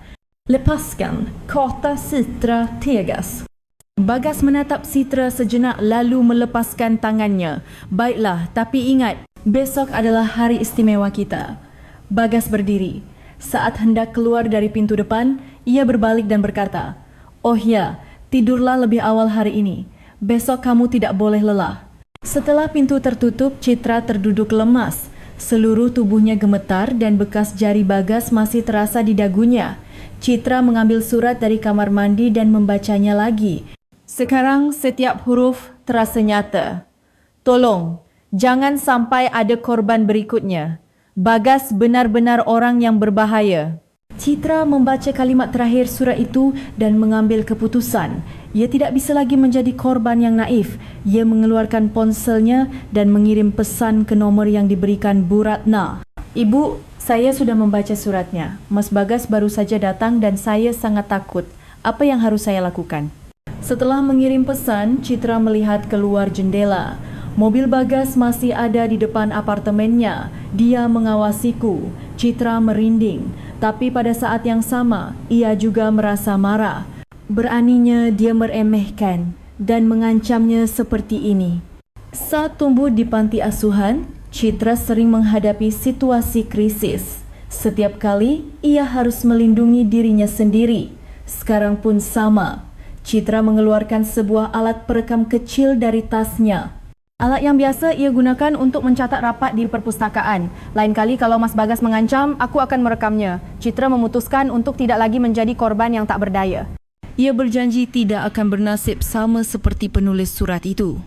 Lepaskan, kata Citra tegas. Bagas menatap Citra sejenak lalu melepaskan tangannya. Baiklah, tapi ingat, besok adalah hari istimewa kita. Bagas berdiri. Saat hendak keluar dari pintu depan, ia berbalik dan berkata, oh ya, tidurlah lebih awal hari ini. Besok kamu tidak boleh lelah. Setelah pintu tertutup, Citra terduduk lemas. Seluruh tubuhnya gemetar dan bekas jari Bagas masih terasa di dagunya. Citra mengambil surat dari kamar mandi dan membacanya lagi. Sekarang setiap huruf terasa nyata. Tolong, jangan sampai ada korban berikutnya. Bagas benar-benar orang yang berbahaya. Citra membaca kalimat terakhir surat itu dan mengambil keputusan. Ia tidak bisa lagi menjadi korban yang naif. Ia mengeluarkan ponselnya dan mengirim pesan ke nomor yang diberikan Bu Ratna. Ibu, saya sudah membaca suratnya. Mas Bagas baru saja datang dan saya sangat takut. Apa yang harus saya lakukan? Setelah mengirim pesan, Citra melihat keluar jendela. Mobil Bagas masih ada di depan apartemennya. Dia mengawasiku. Citra merinding. Tapi pada saat yang sama, ia juga merasa marah. Beraninya dia meremehkan dan mengancamnya seperti ini. Saat tumbuh di panti asuhan, Citra sering menghadapi situasi krisis. Setiap kali ia harus melindungi dirinya sendiri. Sekarang pun sama. Citra mengeluarkan sebuah alat perekam kecil dari tasnya. Alat yang biasa ia gunakan untuk mencatat rapat di perpustakaan. Lain kali kalau Mas Bagas mengancam, aku akan merekamnya. Citra memutuskan untuk tidak lagi menjadi korban yang tak berdaya. Ia berjanji tidak akan bernasib sama seperti penulis surat itu.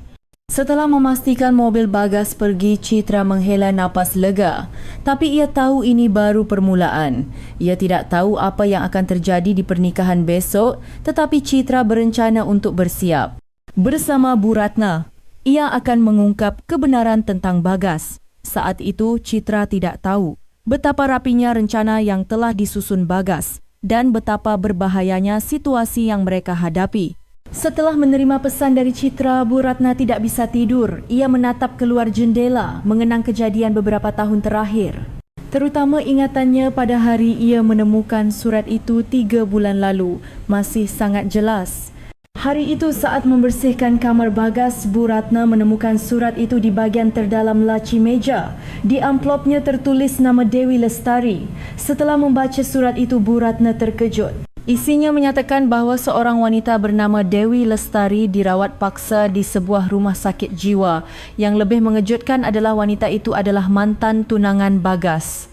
Setelah memastikan mobil Bagas pergi, Citra menghela napas lega. Tapi ia tahu ini baru permulaan. Ia tidak tahu apa yang akan terjadi di pernikahan besok, tetapi Citra berencana untuk bersiap. Bersama Bu Ratna, ia akan mengungkap kebenaran tentang Bagas. Saat itu Citra tidak tahu betapa rapinya rencana yang telah disusun Bagas dan betapa berbahayanya situasi yang mereka hadapi. Setelah menerima pesan dari Citra, Bu Ratna tidak bisa tidur. Ia menatap keluar jendela, mengenang kejadian beberapa tahun terakhir. Terutama ingatannya pada hari ia menemukan surat itu 3 bulan lalu, masih sangat jelas. Hari itu saat membersihkan kamar Bagas, Bu Ratna menemukan surat itu di bahagian terdalam laci meja. Di amplopnya tertulis nama Dewi Lestari. Setelah membaca surat itu, Bu Ratna terkejut. Isinya menyatakan bahawa seorang wanita bernama Dewi Lestari dirawat paksa di sebuah rumah sakit jiwa. Yang lebih mengejutkan adalah wanita itu adalah mantan tunangan Bagas.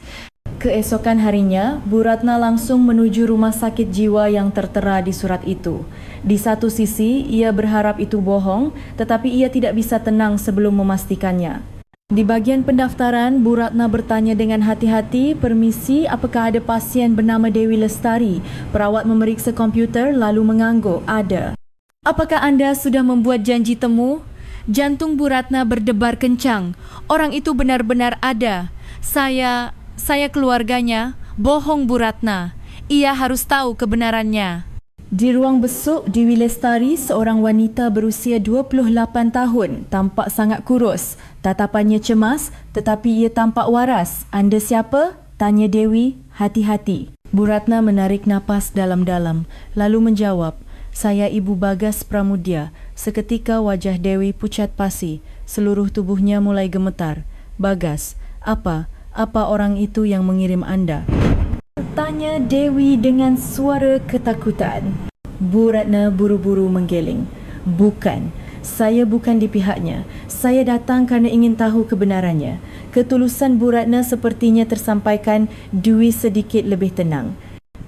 Keesokan harinya, Bu Ratna langsung menuju rumah sakit jiwa yang tertera di surat itu. Di satu sisi, ia berharap itu bohong, tetapi ia tidak bisa tenang sebelum memastikannya. Di bagian pendaftaran, Bu Ratna bertanya dengan hati-hati, "Permisi, apakah ada pasien bernama Dewi Lestari?" Perawat memeriksa komputer lalu mengangguk, "Ada." "Apakah anda sudah membuat janji temu?" Jantung Bu Ratna berdebar kencang. Orang itu benar-benar ada. Saya keluarganya. Bohong Bu Ratna. Ia harus tahu kebenarannya. Di ruang besuk, Dewi Lestari, seorang wanita berusia 28 tahun, tampak sangat kurus. Tatapannya cemas, tetapi ia tampak waras. "Anda siapa?" tanya Dewi, hati-hati. Bu Ratna menarik napas dalam-dalam, lalu menjawab, "Saya Ibu Bagas Pramudia." Seketika wajah Dewi pucat pasi, seluruh tubuhnya mulai gemetar. "Bagas, apa orang itu yang mengirim Anda?" tanya Dewi dengan suara ketakutan. Bu Ratna buru-buru menggeleng. "Bukan, saya bukan di pihaknya. Saya datang kerana ingin tahu kebenarannya." Ketulusan Bu Ratna sepertinya tersampaikan. Dewi sedikit lebih tenang.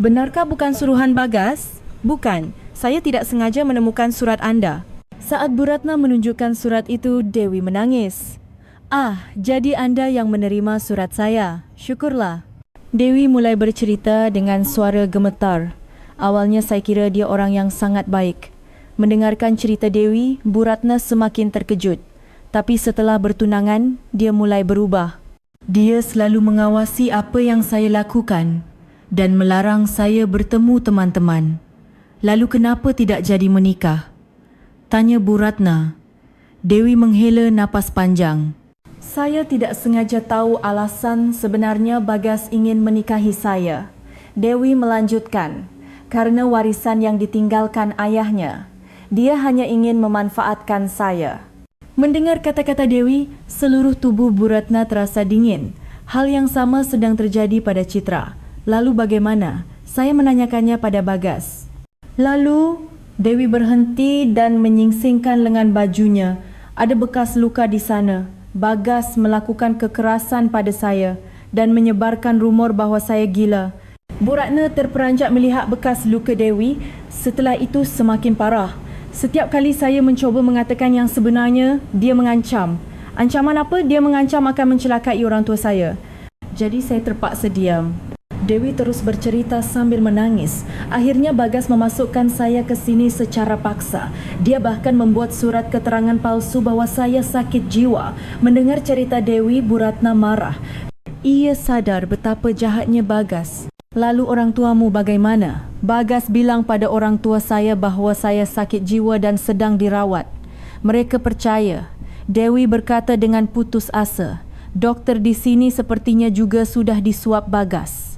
"Benarkah bukan suruhan Bagas?" "Bukan, saya tidak sengaja menemukan surat Anda." Saat Bu Ratna menunjukkan surat itu, Dewi menangis. "Ah, jadi Anda yang menerima surat saya. Syukurlah." Dewi mulai bercerita dengan suara gemetar. "Awalnya saya kira dia orang yang sangat baik." Mendengarkan cerita Dewi, Bu Ratna semakin terkejut. Tapi setelah bertunangan, dia mulai berubah. "Dia selalu mengawasi apa yang saya lakukan dan melarang saya bertemu teman-teman. Lalu kenapa tidak jadi menikah?" tanya Bu Ratna. Dewi menghela napas panjang. "Saya tidak sengaja tahu alasan sebenarnya Bagas ingin menikahi saya." Dewi melanjutkan, "Karena warisan yang ditinggalkan ayahnya. Dia hanya ingin memanfaatkan saya." Mendengar kata-kata Dewi, seluruh tubuh Bu Ratna terasa dingin. Hal yang sama sedang terjadi pada Citra. "Lalu bagaimana?" saya menanyakannya pada Bagas. Lalu, Dewi berhenti dan menyingsingkan lengan bajunya. "Ada bekas luka di sana. Bagas melakukan kekerasan pada saya dan menyebarkan rumor bahawa saya gila." Bu Ratna terperanjat melihat bekas luka Dewi. Setelah itu semakin parah. "Setiap kali saya mencuba mengatakan yang sebenarnya, dia mengancam." "Ancaman apa?" "Dia mengancam akan mencelakai orang tua saya. Jadi saya terpaksa diam." Dewi terus bercerita sambil menangis. "Akhirnya Bagas memasukkan saya ke sini secara paksa. Dia bahkan membuat surat keterangan palsu bahawa saya sakit jiwa." Mendengar cerita Dewi, Bu Ratna marah. Ia sadar betapa jahatnya Bagas. Lalu orang tuamu bagaimana? Bagas bilang pada orang tua saya bahawa saya sakit jiwa dan sedang dirawat. Mereka percaya. Dewi berkata dengan putus asa. Doktor di sini sepertinya juga sudah disuap Bagas.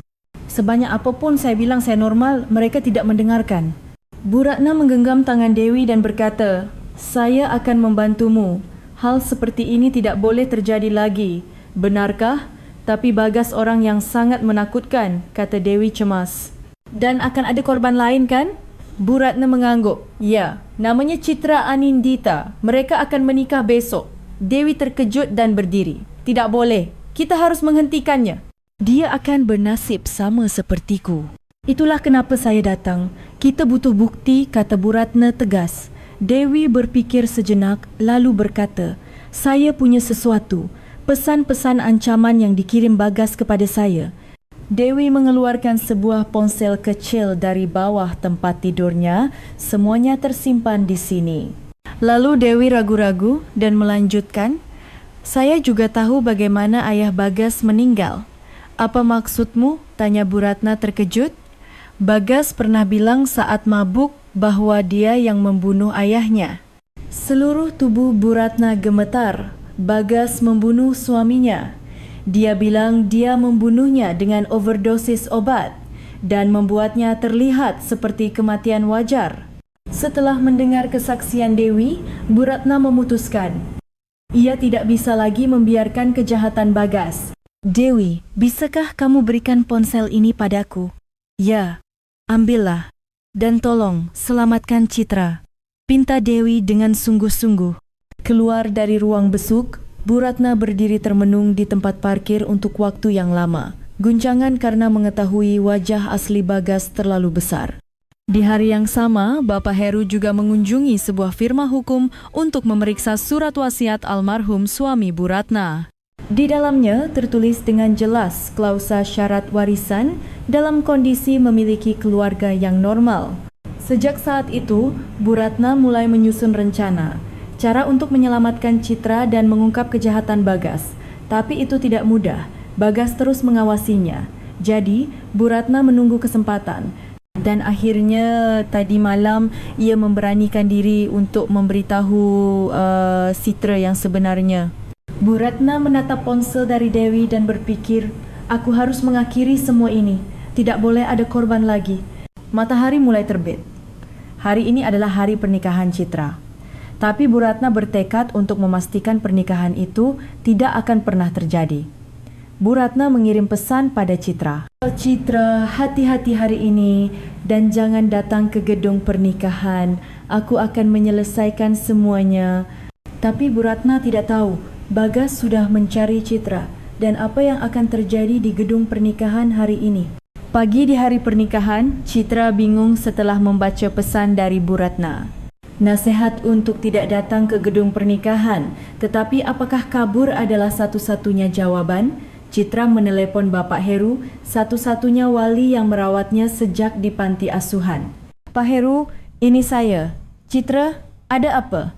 Sebanyak apapun saya bilang saya normal, mereka tidak mendengarkan. Bu Ratna menggenggam tangan Dewi dan berkata, "Saya akan membantumu. Hal seperti ini tidak boleh terjadi lagi. Benarkah? Tapi Bagas orang yang sangat menakutkan," kata Dewi cemas. "Dan akan ada korban lain kan?" Bu Ratna mengangguk. "Ya, namanya Citra Anindita. Mereka akan menikah besok." Dewi terkejut dan berdiri. "Tidak boleh. Kita harus menghentikannya. Dia akan bernasib sama sepertiku." "Itulah kenapa saya datang. Kita butuh bukti," kata Bu Ratna tegas. Dewi berfikir sejenak lalu berkata, "Saya punya sesuatu. Pesan-pesan ancaman yang dikirim Bagas kepada saya." Dewi mengeluarkan sebuah ponsel kecil dari bawah tempat tidurnya. Semuanya tersimpan di sini. Lalu Dewi ragu-ragu dan melanjutkan, "Saya juga tahu bagaimana ayah Bagas meninggal." "Apa maksudmu?" tanya Bu Ratna terkejut. "Bagas pernah bilang saat mabuk bahawa dia yang membunuh ayahnya." Seluruh tubuh Bu Ratna gemetar. Bagas membunuh suaminya. Dia bilang dia membunuhnya dengan overdosis obat dan membuatnya terlihat seperti kematian wajar. Setelah mendengar kesaksian Dewi, Bu Ratna memutuskan ia tidak bisa lagi membiarkan kejahatan Bagas. "Dewi, bisakah kamu berikan ponsel ini padaku?" "Ya, ambillah. Dan tolong selamatkan Citra," pinta Dewi dengan sungguh-sungguh. Keluar dari ruang besuk, Bu Ratna berdiri termenung di tempat parkir untuk waktu yang lama. Guncangan karena mengetahui wajah asli Bagas terlalu besar. Di hari yang sama, Bapak Heru juga mengunjungi sebuah firma hukum untuk memeriksa surat wasiat almarhum suami Bu Ratna. Di dalamnya tertulis dengan jelas klausa syarat warisan dalam kondisi memiliki keluarga yang normal. Sejak saat itu, Bu Ratna mulai menyusun rencana. Cara untuk menyelamatkan Citra dan mengungkap kejahatan Bagas. Tapi itu tidak mudah. Bagas terus mengawasinya. Jadi, Bu Ratna menunggu kesempatan. Dan akhirnya tadi malam ia memberanikan diri untuk memberitahu Citra yang sebenarnya. Bu Ratna menatap ponsel dari Dewi dan berpikir, "Aku harus mengakhiri semua ini. Tidak boleh ada korban lagi." Matahari mulai terbit. Hari ini adalah hari pernikahan Citra. Tapi Bu Ratna bertekad untuk memastikan pernikahan itu tidak akan pernah terjadi. Bu Ratna mengirim pesan pada Citra. "Citra, hati-hati hari ini dan jangan datang ke gedung pernikahan. Aku akan menyelesaikan semuanya." Tapi Bu Ratna tidak tahu Bagas sudah mencari Citra dan apa yang akan terjadi di gedung pernikahan hari ini. Pagi di hari pernikahan, Citra bingung setelah membaca pesan dari Bu Ratna. Nasihat untuk tidak datang ke gedung pernikahan, tetapi apakah kabur adalah satu-satunya jawaban? Citra menelepon Bapak Heru, satu-satunya wali yang merawatnya sejak di panti asuhan. "Pak Heru, ini saya. Citra, ada apa?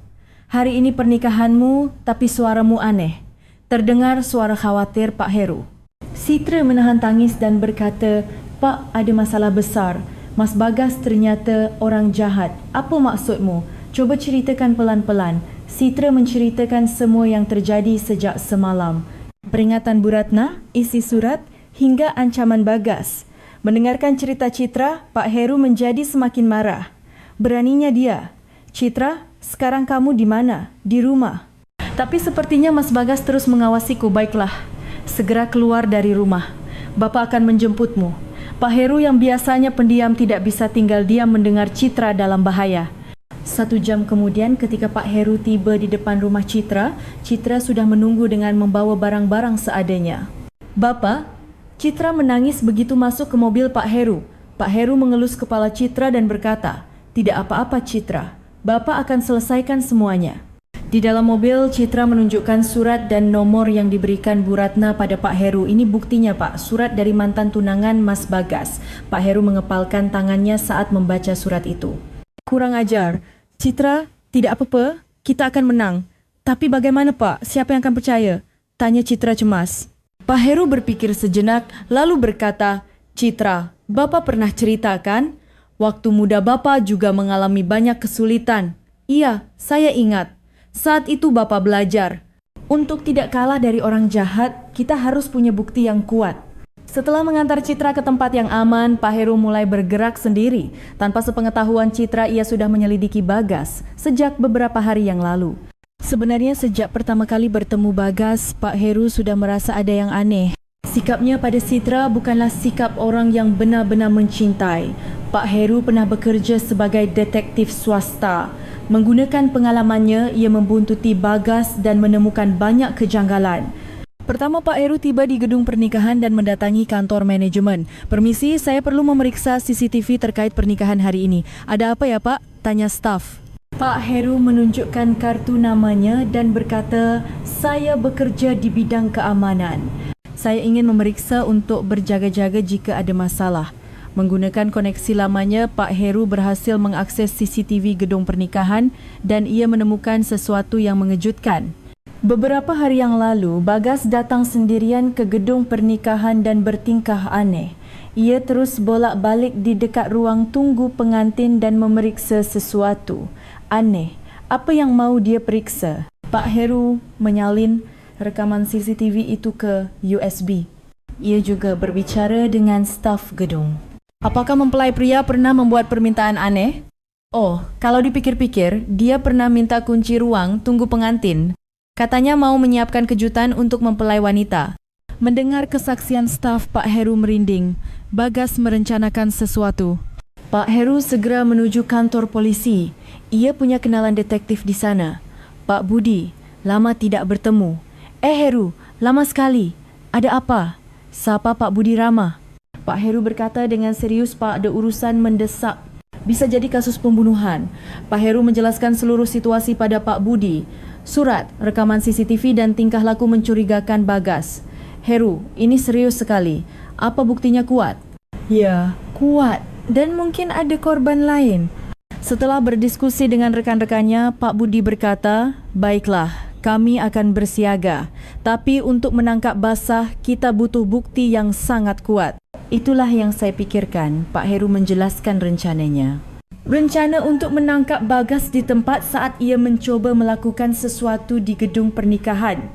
Hari ini pernikahanmu, tapi suaramu aneh." Terdengar suara khawatir Pak Heru. Citra menahan tangis dan berkata, "Pak, ada masalah besar. Mas Bagas ternyata orang jahat. Apa maksudmu? Coba ceritakan pelan-pelan." Citra menceritakan semua yang terjadi sejak semalam. Peringatan Bu Ratna, isi surat, hingga ancaman Bagas. Mendengarkan cerita Citra, Pak Heru menjadi semakin marah. Beraninya dia. "Citra, sekarang kamu di mana?" "Di rumah." "Tapi sepertinya Mas Bagas terus mengawasiku." "Baiklah, segera keluar dari rumah. Bapak akan menjemputmu." Pak Heru yang biasanya pendiam tidak bisa tinggal diam mendengar Citra dalam bahaya. 1 jam kemudian ketika Pak Heru tiba di depan rumah Citra, Citra sudah menunggu dengan membawa barang-barang seadanya. "Bapak," Citra menangis begitu masuk ke mobil Pak Heru. Pak Heru mengelus kepala Citra dan berkata, "Tidak apa-apa Citra, Bapak akan selesaikan semuanya." Di dalam mobil, Citra menunjukkan surat dan nomor yang diberikan Bu Ratna pada Pak Heru. "Ini buktinya Pak, surat dari mantan tunangan Mas Bagas." Pak Heru mengepalkan tangannya saat membaca surat itu. "Kurang ajar. Citra, tidak apa-apa, kita akan menang." "Tapi bagaimana Pak, siapa yang akan percaya?" tanya Citra cemas. Pak Heru berpikir sejenak lalu berkata, "Citra, Bapak pernah ceritakan? Waktu muda Bapak juga mengalami banyak kesulitan." "Iya, saya ingat. Saat itu Bapak belajar. Untuk tidak kalah dari orang jahat, kita harus punya bukti yang kuat." Setelah mengantar Citra ke tempat yang aman, Pak Heru mulai bergerak sendiri. Tanpa sepengetahuan Citra, ia sudah menyelidiki Bagas sejak beberapa hari yang lalu. Sebenarnya sejak pertama kali bertemu Bagas, Pak Heru sudah merasa ada yang aneh. Sikapnya pada Citra bukanlah sikap orang yang benar-benar mencintai. Pak Heru pernah bekerja sebagai detektif swasta. Menggunakan pengalamannya, ia membuntuti Bagas dan menemukan banyak kejanggalan. Pertama, Pak Heru tiba di gedung pernikahan dan mendatangi kantor manajemen. "Permisi, saya perlu memeriksa CCTV terkait pernikahan hari ini." "Ada apa ya, Pak?" tanya staf. Pak Heru menunjukkan kartu namanya dan berkata, "Saya bekerja di bidang keamanan. Saya ingin memeriksa untuk berjaga-jaga jika ada masalah." Menggunakan koneksi lamanya, Pak Heru berhasil mengakses CCTV gedung pernikahan dan ia menemukan sesuatu yang mengejutkan. Beberapa hari yang lalu, Bagas datang sendirian ke gedung pernikahan dan bertingkah aneh. Ia terus bolak-balik di dekat ruang tunggu pengantin dan memeriksa sesuatu. Aneh, apa yang mau dia periksa? Pak Heru menyalin rekaman CCTV itu ke USB. Ia juga berbicara dengan staf gedung. "Apakah mempelai pria pernah membuat permintaan aneh?" "Oh, kalau dipikir-pikir, dia pernah minta kunci ruang tunggu pengantin. Katanya mau menyiapkan kejutan untuk mempelai wanita." Mendengar kesaksian staf, Pak Heru merinding. Bagas merencanakan sesuatu. Pak Heru segera menuju kantor polisi. Ia punya kenalan detektif di sana. "Pak Budi, lama tidak bertemu." Heru, lama sekali. Ada apa?" "Sapa Pak Budi Rama?" Pak Heru berkata dengan serius, "Pak, ada urusan mendesak. Bisa jadi kasus pembunuhan." Pak Heru menjelaskan seluruh situasi pada Pak Budi. Surat, rekaman CCTV dan tingkah laku mencurigakan Bagas. "Heru, ini serius sekali. Apa buktinya kuat?" "Ya, kuat. Dan mungkin ada korban lain." Setelah berdiskusi dengan rekan-rekannya, Pak Budi berkata, "Baiklah, kami akan bersiaga. Tapi untuk menangkap Basah, kita butuh bukti yang sangat kuat." "Itulah yang saya pikirkan," Pak Heru menjelaskan rencananya. Rencana untuk menangkap Bagas di tempat saat ia mencoba melakukan sesuatu di gedung pernikahan.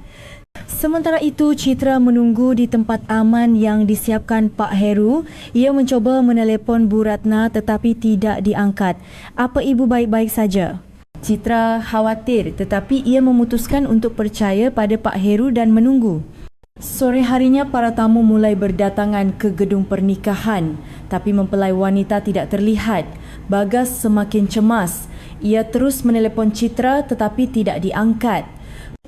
Sementara itu, Citra menunggu di tempat aman yang disiapkan Pak Heru. Ia mencoba menelepon Bu Ratna tetapi tidak diangkat. "Apa ibu baik-baik saja?" Citra khawatir tetapi ia memutuskan untuk percaya pada Pak Heru dan menunggu. Sore harinya para tamu mulai berdatangan ke gedung pernikahan, tapi mempelai wanita tidak terlihat. Bagas semakin cemas. Ia terus menelepon Citra tetapi tidak diangkat.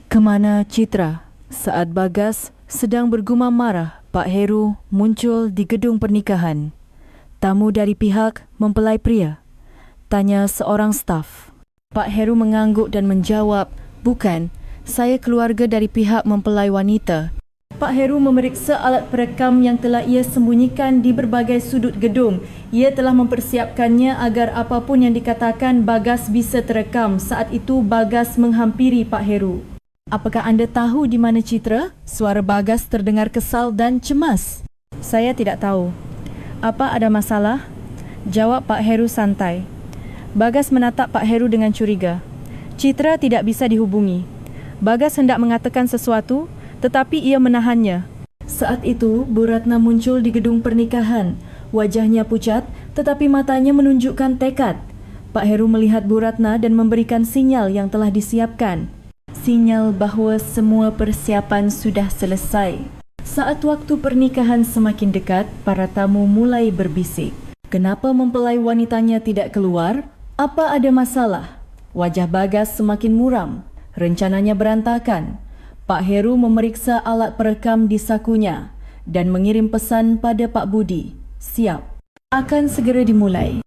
"Kemana Citra?" Saat Bagas sedang bergumam marah, Pak Heru muncul di gedung pernikahan. "Tamu dari pihak mempelai pria?" tanya seorang staf. Pak Heru mengangguk dan menjawab, "Bukan, saya keluarga dari pihak mempelai wanita." Pak Heru memeriksa alat perekam yang telah ia sembunyikan di berbagai sudut gedung. Ia telah mempersiapkannya agar apapun yang dikatakan Bagas bisa terekam. Saat itu Bagas menghampiri Pak Heru. "Apakah anda tahu di mana Citra?" Suara Bagas terdengar kesal dan cemas. "Saya tidak tahu." "Apa ada masalah?" jawab Pak Heru santai. Bagas menatap Pak Heru dengan curiga. Citra tidak bisa dihubungi. Bagas hendak mengatakan sesuatu, tetapi ia menahannya. Saat itu, Bu Ratna muncul di gedung pernikahan. Wajahnya pucat, tetapi matanya menunjukkan tekad. Pak Heru melihat Bu Ratna dan memberikan sinyal yang telah disiapkan. Sinyal bahawa semua persiapan sudah selesai. Saat waktu pernikahan semakin dekat, para tamu mulai berbisik. Kenapa mempelai wanitanya tidak keluar? Apa ada masalah? Wajah Bagas semakin muram. Rencananya berantakan. Pak Heru memeriksa alat perekam di sakunya dan mengirim pesan pada Pak Budi. Siap. Akan segera dimulai.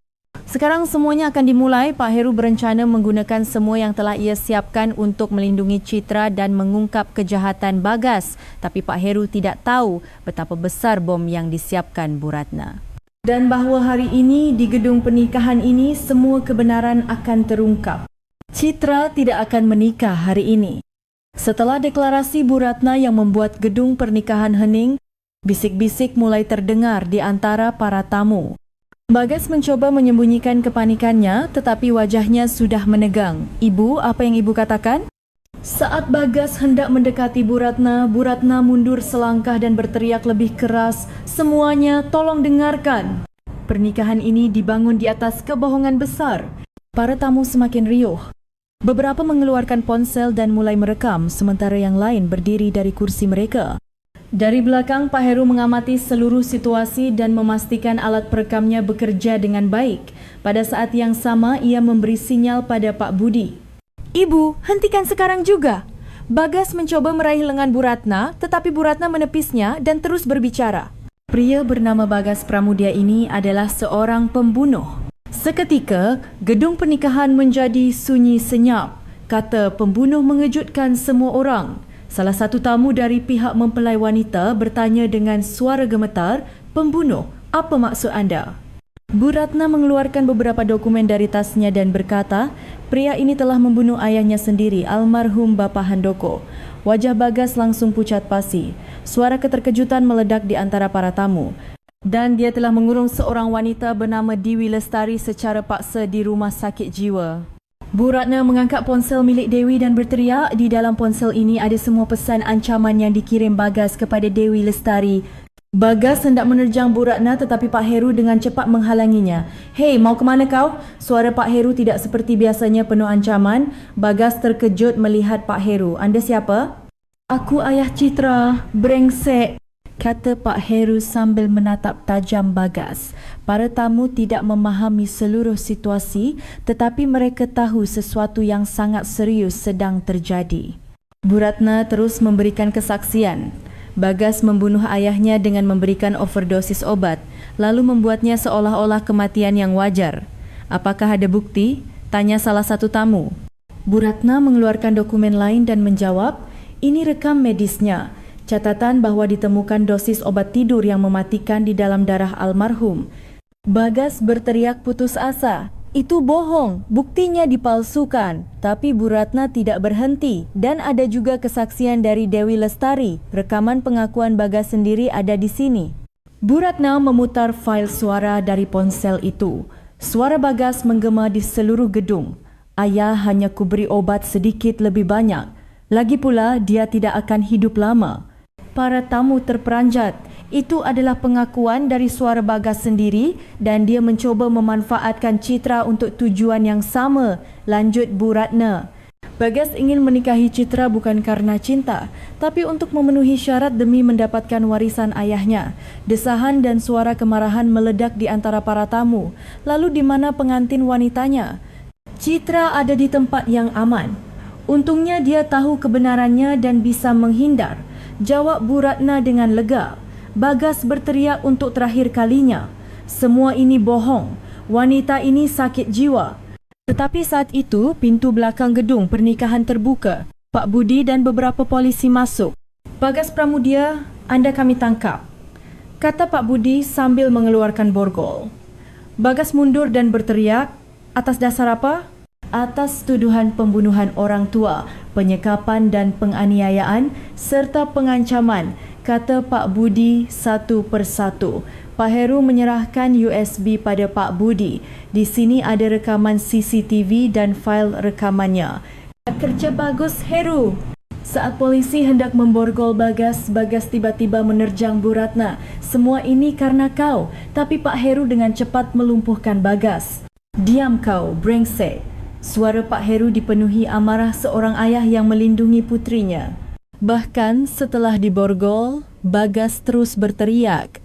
Sekarang semuanya akan dimulai. Pak Heru berencana menggunakan semua yang telah ia siapkan untuk melindungi Citra dan mengungkap kejahatan Bagas. Tapi Pak Heru tidak tahu betapa besar bom yang disiapkan Bu Ratna. Dan bahawa hari ini di gedung pernikahan ini semua kebenaran akan terungkap. Citra tidak akan menikah hari ini. Setelah deklarasi Bu Ratna yang membuat gedung pernikahan hening, bisik-bisik mulai terdengar di antara para tamu. Bagas mencoba menyembunyikan kepanikannya, tetapi wajahnya sudah menegang. Ibu, apa yang ibu katakan? Saat Bagas hendak mendekati Bu Ratna mundur selangkah dan berteriak lebih keras, "Semuanya, tolong dengarkan." Pernikahan ini dibangun di atas kebohongan besar. Para tamu semakin riuh. Beberapa mengeluarkan ponsel dan mulai merekam, sementara yang lain berdiri dari kursi mereka. Dari belakang, Pak Heru mengamati seluruh situasi dan memastikan alat perekamnya bekerja dengan baik. Pada saat yang sama, ia memberi sinyal pada Pak Budi. "Ibu, hentikan sekarang juga." Bagas mencoba meraih lengan Bu Ratna, tetapi Bu Ratna menepisnya dan terus berbicara. Pria bernama Bagas Pramudia ini adalah seorang pembunuh. Seketika, gedung pernikahan menjadi sunyi senyap. Kata pembunuh mengejutkan semua orang. Salah satu tamu dari pihak mempelai wanita bertanya dengan suara gemetar, "Pembunuh, apa maksud anda?" Bu Ratna mengeluarkan beberapa dokumen dari tasnya dan berkata, pria ini telah membunuh ayahnya sendiri, almarhum Bapa Handoko. Wajah Bagas langsung pucat pasi. Suara keterkejutan meledak di antara para tamu. Dan dia telah mengurung seorang wanita bernama Dewi Lestari secara paksa di rumah sakit jiwa. Bu Ratna mengangkat ponsel milik Dewi dan berteriak, di dalam ponsel ini ada semua pesan ancaman yang dikirim Bagas kepada Dewi Lestari. Bagas hendak menerjang Bu Ratna tetapi Pak Heru dengan cepat menghalanginya. "Hei, mau ke mana kau?" Suara Pak Heru tidak seperti biasanya penuh ancaman. Bagas terkejut melihat Pak Heru. "Anda siapa?" "Aku ayah Citra, brengsek," kata Pak Heru sambil menatap tajam Bagas. Para tamu tidak memahami seluruh situasi, tetapi mereka tahu sesuatu yang sangat serius sedang terjadi. Bu Ratna terus memberikan kesaksian. Bagas membunuh ayahnya dengan memberikan overdosis obat, lalu membuatnya seolah-olah kematian yang wajar. "Apakah ada bukti?" tanya salah satu tamu. Bu Ratna mengeluarkan dokumen lain dan menjawab, "Ini rekam medisnya. Catatan bahwa ditemukan dosis obat tidur yang mematikan di dalam darah almarhum." Bagas berteriak putus asa. "Itu bohong, buktinya dipalsukan." Tapi Bu Ratna tidak berhenti dan ada juga kesaksian dari Dewi Lestari. Rekaman pengakuan Bagas sendiri ada di sini. Bu Ratna memutar fail suara dari ponsel itu. Suara Bagas menggema di seluruh gedung. "Ayah hanya kuberi obat sedikit lebih banyak. Lagi pula dia tidak akan hidup lama." Para tamu terperanjat. Itu adalah pengakuan dari suara Bagas sendiri dan dia mencoba memanfaatkan Citra untuk tujuan yang sama, lanjut Bu Ratna. Bagas ingin menikahi Citra bukan karena cinta, tapi untuk memenuhi syarat demi mendapatkan warisan ayahnya. Desahan dan suara kemarahan meledak di antara para tamu. Lalu di mana pengantin wanitanya? Citra ada di tempat yang aman. Untungnya dia tahu kebenarannya dan bisa menghindar. Jawab Bu Ratna dengan lega. Bagas berteriak untuk terakhir kalinya. "Semua ini bohong. Wanita ini sakit jiwa." Tetapi saat itu, pintu belakang gedung pernikahan terbuka. Pak Budi dan beberapa polisi masuk. "Bagas Pramudia, anda kami tangkap," kata Pak Budi sambil mengeluarkan borgol. Bagas mundur dan berteriak, "Atas dasar apa?" "Atas tuduhan pembunuhan orang tua, penyekapan dan penganiayaan serta pengancaman," kata Pak Budi satu persatu. Pak Heru menyerahkan USB pada Pak Budi. Di sini ada rekaman CCTV dan fail rekamannya. "Kerja bagus, Heru." Saat polisi hendak memborgol Bagas, Bagas tiba-tiba menerjang Bu Ratna. "Semua ini karena kau." Tapi Pak Heru dengan cepat melumpuhkan Bagas. "Diam kau, brengsek." Suara Pak Heru dipenuhi amarah seorang ayah yang melindungi putrinya. Bahkan setelah diborgol, Bagas terus berteriak,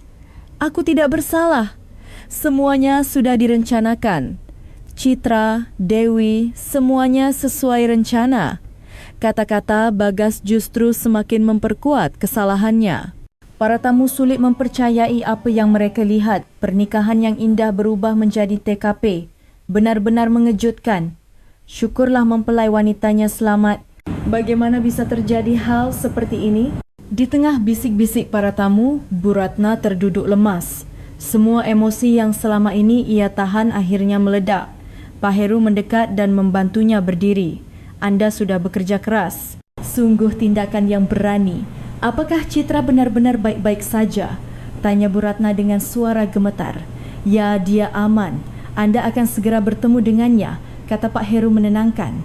"Aku tidak bersalah. Semuanya sudah direncanakan. Citra, Dewi, semuanya sesuai rencana." Kata-kata Bagas justru semakin memperkuat kesalahannya. Para tamu sulit mempercayai apa yang mereka lihat. Pernikahan yang indah berubah menjadi TKP. Benar-benar mengejutkan. Syukurlah mempelai wanitanya selamat. Bagaimana bisa terjadi hal seperti ini? Di tengah bisik-bisik para tamu, Bu Ratna terduduk lemas. Semua emosi yang selama ini ia tahan akhirnya meledak. Pak Heru mendekat dan membantunya berdiri. "Anda sudah bekerja keras." Sungguh tindakan yang berani. Apakah Citra benar-benar baik-baik saja? Tanya Bu Ratna dengan suara gemetar. Ya, dia aman. Anda akan segera bertemu dengannya, kata Pak Heru menenangkan.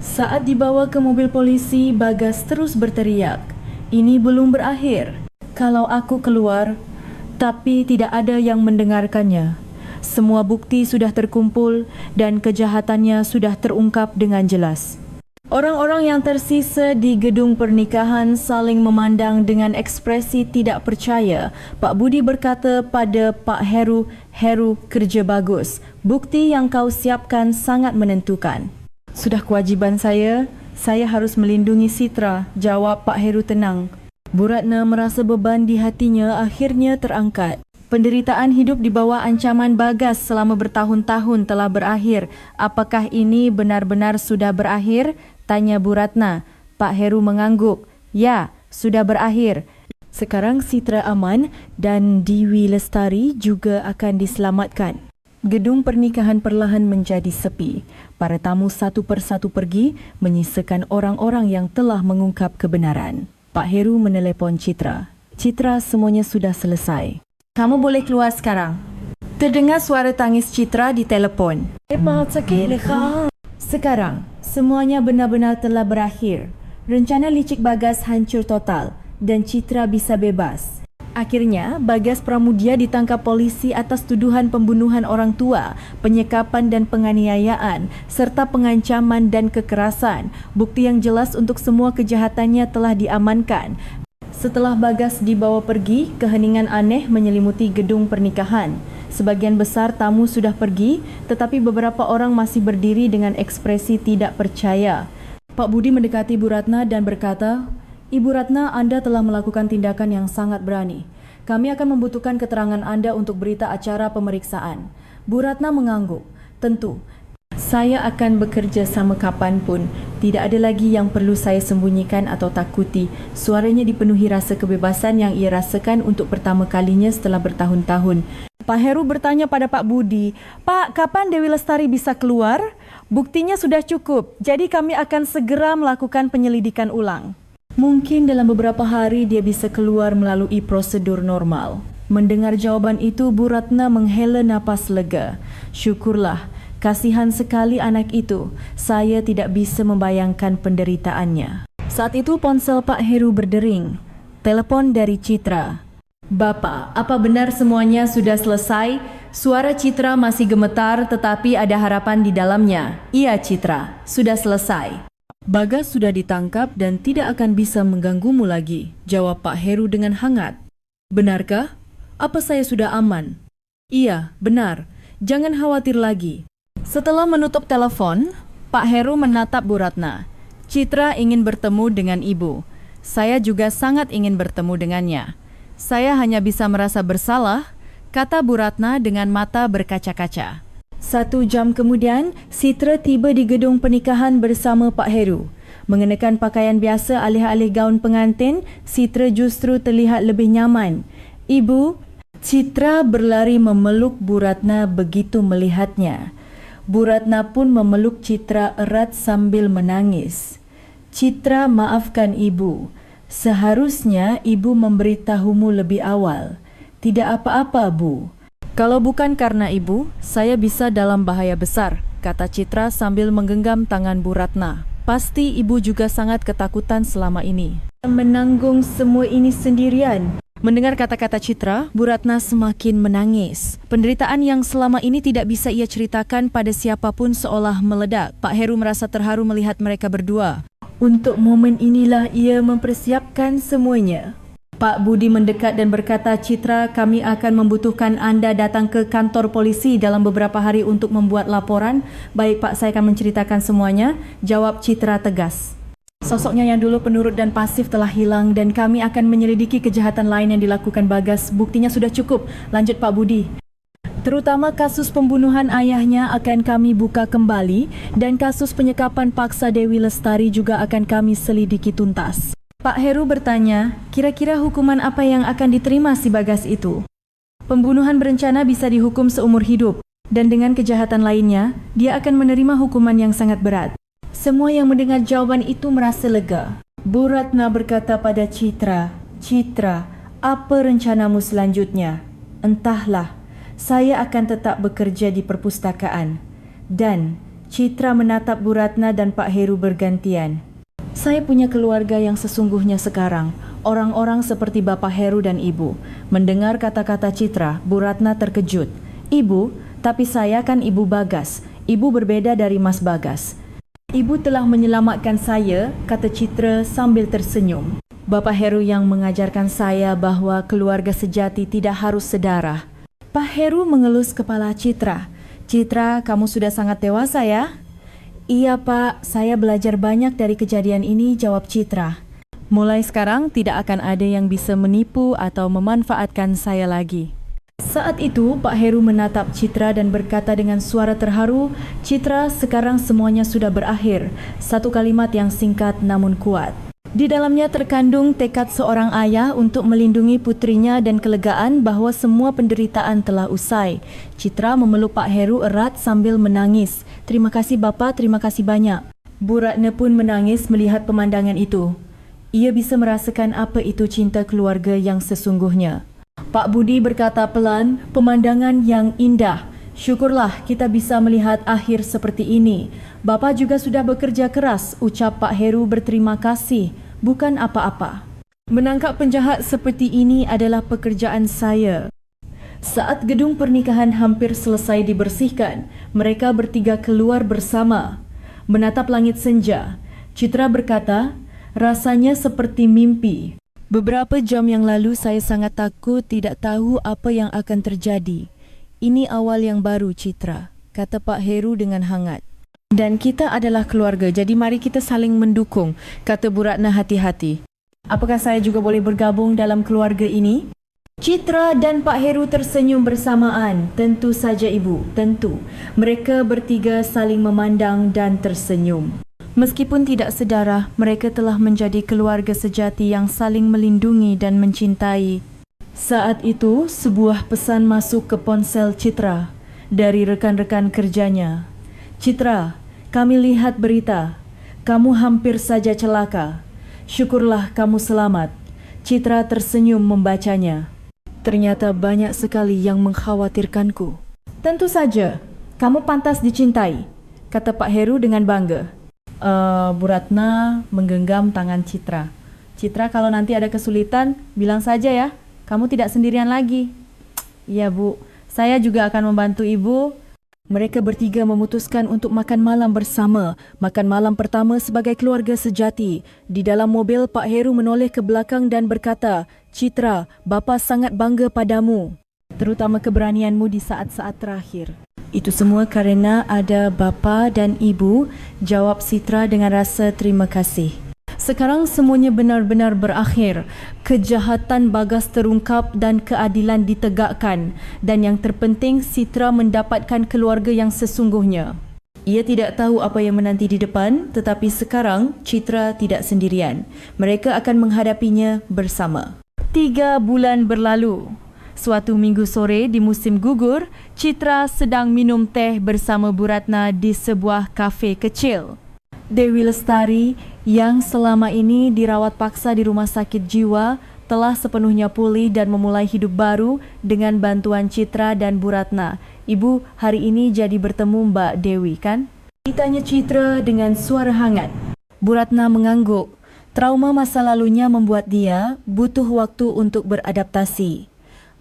Saat dibawa ke mobil polisi, Bagas terus berteriak. Ini belum berakhir. Kalau aku keluar, tapi tidak ada yang mendengarkannya. Semua bukti sudah terkumpul dan kejahatannya sudah terungkap dengan jelas. Orang-orang yang tersisa di gedung pernikahan saling memandang dengan ekspresi tidak percaya. Pak Budi berkata pada Pak Heru, "Heru, kerja bagus. Bukti yang kau siapkan sangat menentukan." Sudah kewajiban saya harus melindungi Citra, jawab Pak Heru tenang. Bu Ratna merasa beban di hatinya akhirnya terangkat. Penderitaan hidup di bawah ancaman Bagas selama bertahun-tahun telah berakhir. Apakah ini benar-benar sudah berakhir? Tanya Bu Ratna. Pak Heru mengangguk. Ya, sudah berakhir. Sekarang Citra aman dan Dewi Lestari juga akan diselamatkan. Gedung pernikahan perlahan menjadi sepi. Para tamu satu persatu pergi, menyisakan orang-orang yang telah mengungkap kebenaran. Pak Heru menelepon Citra. Citra, semuanya sudah selesai. Kamu boleh keluar sekarang. Terdengar suara tangis Citra di telepon. Sekarang, semuanya benar-benar telah berakhir. Rencana licik Bagas hancur total dan Citra bisa bebas. Akhirnya, Bagas Pramudia ditangkap polisi atas tuduhan pembunuhan orang tua, penyekapan dan penganiayaan, serta pengancaman dan kekerasan. Bukti yang jelas untuk semua kejahatannya telah diamankan. Setelah Bagas dibawa pergi, keheningan aneh menyelimuti gedung pernikahan. Sebagian besar tamu sudah pergi, tetapi beberapa orang masih berdiri dengan ekspresi tidak percaya. Pak Budi mendekati Bu Ratna dan berkata, "Ibu Ratna, Anda telah melakukan tindakan yang sangat berani. Kami akan membutuhkan keterangan Anda untuk berita acara pemeriksaan." Bu Ratna mengangguk. "Tentu. Saya akan bekerja sama kapanpun. Tidak ada lagi yang perlu saya sembunyikan atau takuti." Suaranya dipenuhi rasa kebebasan yang ia rasakan untuk pertama kalinya setelah bertahun-tahun. Pak Heru bertanya pada Pak Budi, "Pak, kapan Dewi Lestari bisa keluar? Buktinya sudah cukup, jadi kami akan segera melakukan penyelidikan ulang." Mungkin dalam beberapa hari dia bisa keluar melalui prosedur normal. Mendengar jawaban itu, Bu Ratna menghela napas lega. Syukurlah. Kasihan sekali anak itu. Saya tidak bisa membayangkan penderitaannya. Saat itu ponsel Pak Heru berdering. Telepon dari Citra. "Bapak, apa benar semuanya sudah selesai?" Suara Citra masih gemetar tetapi ada harapan di dalamnya. "Iya Citra, sudah selesai. Bagas sudah ditangkap dan tidak akan bisa mengganggumu lagi," jawab Pak Heru dengan hangat. "Benarkah? Apa saya sudah aman?" "Iya, benar. Jangan khawatir lagi." Setelah menutup telepon, Pak Heru menatap Bu Ratna. "Citra ingin bertemu dengan ibu. Saya juga sangat ingin bertemu dengannya. Saya hanya bisa merasa bersalah," kata Bu Ratna dengan mata berkaca-kaca. 1 jam kemudian, Citra tiba di gedung pernikahan bersama Pak Heru. Mengenakan pakaian biasa alih-alih gaun pengantin, Citra justru terlihat lebih nyaman. "Ibu," Citra berlari memeluk Bu Ratna begitu melihatnya. Bu Ratna pun memeluk Citra erat sambil menangis. "Citra, maafkan ibu. Seharusnya ibu memberitahumu lebih awal." "Tidak apa-apa, Bu. Kalau bukan karena ibu, saya bisa dalam bahaya besar," kata Citra sambil menggenggam tangan Bu Ratna. "Pasti ibu juga sangat ketakutan selama ini. Menanggung semua ini sendirian." Mendengar kata-kata Citra, Bu Ratna semakin menangis. Penderitaan yang selama ini tidak bisa ia ceritakan pada siapapun seolah meledak. Pak Heru merasa terharu melihat mereka berdua. Untuk momen inilah ia mempersiapkan semuanya. Pak Budi mendekat dan berkata, "Citra, kami akan membutuhkan Anda datang ke kantor polisi dalam beberapa hari untuk membuat laporan." "Baik Pak, saya akan menceritakan semuanya," jawab Citra tegas. "Sosoknya yang dulu penurut dan pasif telah hilang dan kami akan menyelidiki kejahatan lain yang dilakukan Bagas. Buktinya sudah cukup," lanjut Pak Budi. "Terutama kasus pembunuhan ayahnya akan kami buka kembali dan kasus penyekapan paksa Dewi Lestari juga akan kami selidiki tuntas." Pak Heru bertanya, "Kira-kira hukuman apa yang akan diterima si Bagas itu?" "Pembunuhan berencana bisa dihukum seumur hidup dan dengan kejahatan lainnya, dia akan menerima hukuman yang sangat berat." Semua yang mendengar jawaban itu merasa lega. Bu Ratna berkata pada Citra, "Citra, apa rencanamu selanjutnya?" "Entahlah, saya akan tetap bekerja di perpustakaan." Dan Citra menatap Bu Ratna dan Pak Heru bergantian. "Saya punya keluarga yang sesungguhnya sekarang, orang-orang seperti Bapak Heru dan Ibu." Mendengar kata-kata Citra, Bu Ratna terkejut. "Ibu, tapi saya kan Ibu Bagas. Ibu berbeda dari Mas Bagas." "Ibu telah menyelamatkan saya," kata Citra sambil tersenyum. "Bapak Heru yang mengajarkan saya bahawa keluarga sejati tidak harus sedarah." Pak Heru mengelus kepala Citra. "Citra, kamu sudah sangat dewasa ya?" "Iya Pak, saya belajar banyak dari kejadian ini," jawab Citra. "Mulai sekarang tidak akan ada yang bisa menipu atau memanfaatkan saya lagi." Saat itu, Pak Heru menatap Citra dan berkata dengan suara terharu, "Citra, sekarang semuanya sudah berakhir." Satu kalimat yang singkat namun kuat. Di dalamnya terkandung tekad seorang ayah untuk melindungi putrinya dan kelegaan bahawa semua penderitaan telah usai. Citra memeluk Pak Heru erat sambil menangis. "Terima kasih Bapa, terima kasih banyak." Bu Ratna pun menangis melihat pemandangan itu. Ia bisa merasakan apa itu cinta keluarga yang sesungguhnya. Pak Budi berkata pelan, "Pemandangan yang indah. Syukurlah kita bisa melihat akhir seperti ini. Bapa juga sudah bekerja keras," ucap Pak Heru berterima kasih. "Bukan apa-apa. Menangkap penjahat seperti ini adalah pekerjaan saya." Saat gedung pernikahan hampir selesai dibersihkan, mereka bertiga keluar bersama. Menatap langit senja, Citra berkata, "Rasanya seperti mimpi. Beberapa jam yang lalu saya sangat takut tidak tahu apa yang akan terjadi. Ini awal yang baru, Citra," kata Pak Heru dengan hangat. "Dan kita adalah keluarga, jadi mari kita saling mendukung," kata Bu Ratna hati-hati. "Apakah saya juga boleh bergabung dalam keluarga ini?" Citra dan Pak Heru tersenyum bersamaan. "Tentu saja Ibu, tentu." Mereka bertiga saling memandang dan tersenyum. Meskipun tidak sedarah, mereka telah menjadi keluarga sejati yang saling melindungi dan mencintai. Saat itu, sebuah pesan masuk ke ponsel Citra dari rekan-rekan kerjanya. "Citra, kami lihat berita. Kamu hampir saja celaka. Syukurlah kamu selamat." Citra tersenyum membacanya. "Ternyata banyak sekali yang mengkhawatirkanku." "Tentu saja, kamu pantas dicintai," kata Pak Heru dengan bangga. Bu Ratna menggenggam tangan Citra. "Citra, kalau nanti ada kesulitan, bilang saja ya. Kamu tidak sendirian lagi." "Iya Bu, saya juga akan membantu Ibu." Mereka bertiga memutuskan untuk makan malam bersama. Makan malam pertama sebagai keluarga sejati. Di dalam mobil, Pak Heru menoleh ke belakang dan berkata, "Citra, Bapa sangat bangga padamu, terutama keberanianmu di saat-saat terakhir." "Itu semua kerana ada Bapa dan Ibu," jawab Citra dengan rasa terima kasih. "Sekarang semuanya benar-benar berakhir. Kejahatan Bagas terungkap dan keadilan ditegakkan. Dan yang terpenting, Citra mendapatkan keluarga yang sesungguhnya." Ia tidak tahu apa yang menanti di depan, tetapi sekarang Citra tidak sendirian. Mereka akan menghadapinya bersama. 3 bulan berlalu. Suatu minggu sore di musim gugur, Citra sedang minum teh bersama Bu Ratna di sebuah kafe kecil. Dewi Lestari yang selama ini dirawat paksa di rumah sakit jiwa telah sepenuhnya pulih dan memulai hidup baru dengan bantuan Citra dan Bu Ratna. "Ibu, hari ini jadi bertemu Mbak Dewi kan?" ditanya Citra dengan suara hangat. Bu Ratna mengangguk. Trauma masa lalunya membuat dia butuh waktu untuk beradaptasi.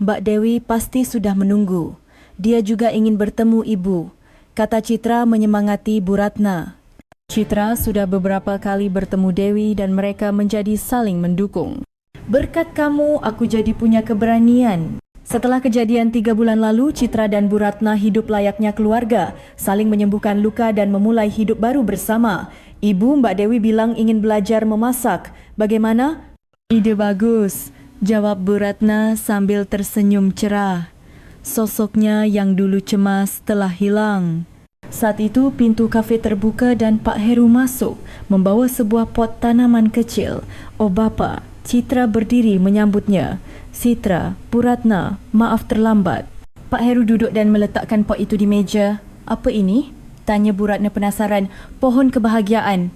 "Mbak Dewi pasti sudah menunggu. Dia juga ingin bertemu Ibu," kata Citra menyemangati Bu Ratna. Citra sudah beberapa kali bertemu Dewi dan mereka menjadi saling mendukung. "Berkat kamu, aku jadi punya keberanian." Setelah kejadian 3 bulan lalu, Citra dan Bu Ratna hidup layaknya keluarga, saling menyembuhkan luka dan memulai hidup baru bersama. Ibu, Mbak Dewi bilang ingin belajar memasak. "Bagaimana?" "Ide bagus," jawab Bu Ratna sambil tersenyum cerah. Sosoknya yang dulu cemas telah hilang. Saat itu pintu kafe terbuka dan Pak Heru masuk membawa sebuah pot tanaman kecil. "Oh Bapa," Citra berdiri menyambutnya. "Citra, Bu Ratna, maaf terlambat." Pak Heru duduk dan meletakkan pot itu di meja. "Apa ini?" tanya Bu Ratna penasaran. "Pohon kebahagiaan,"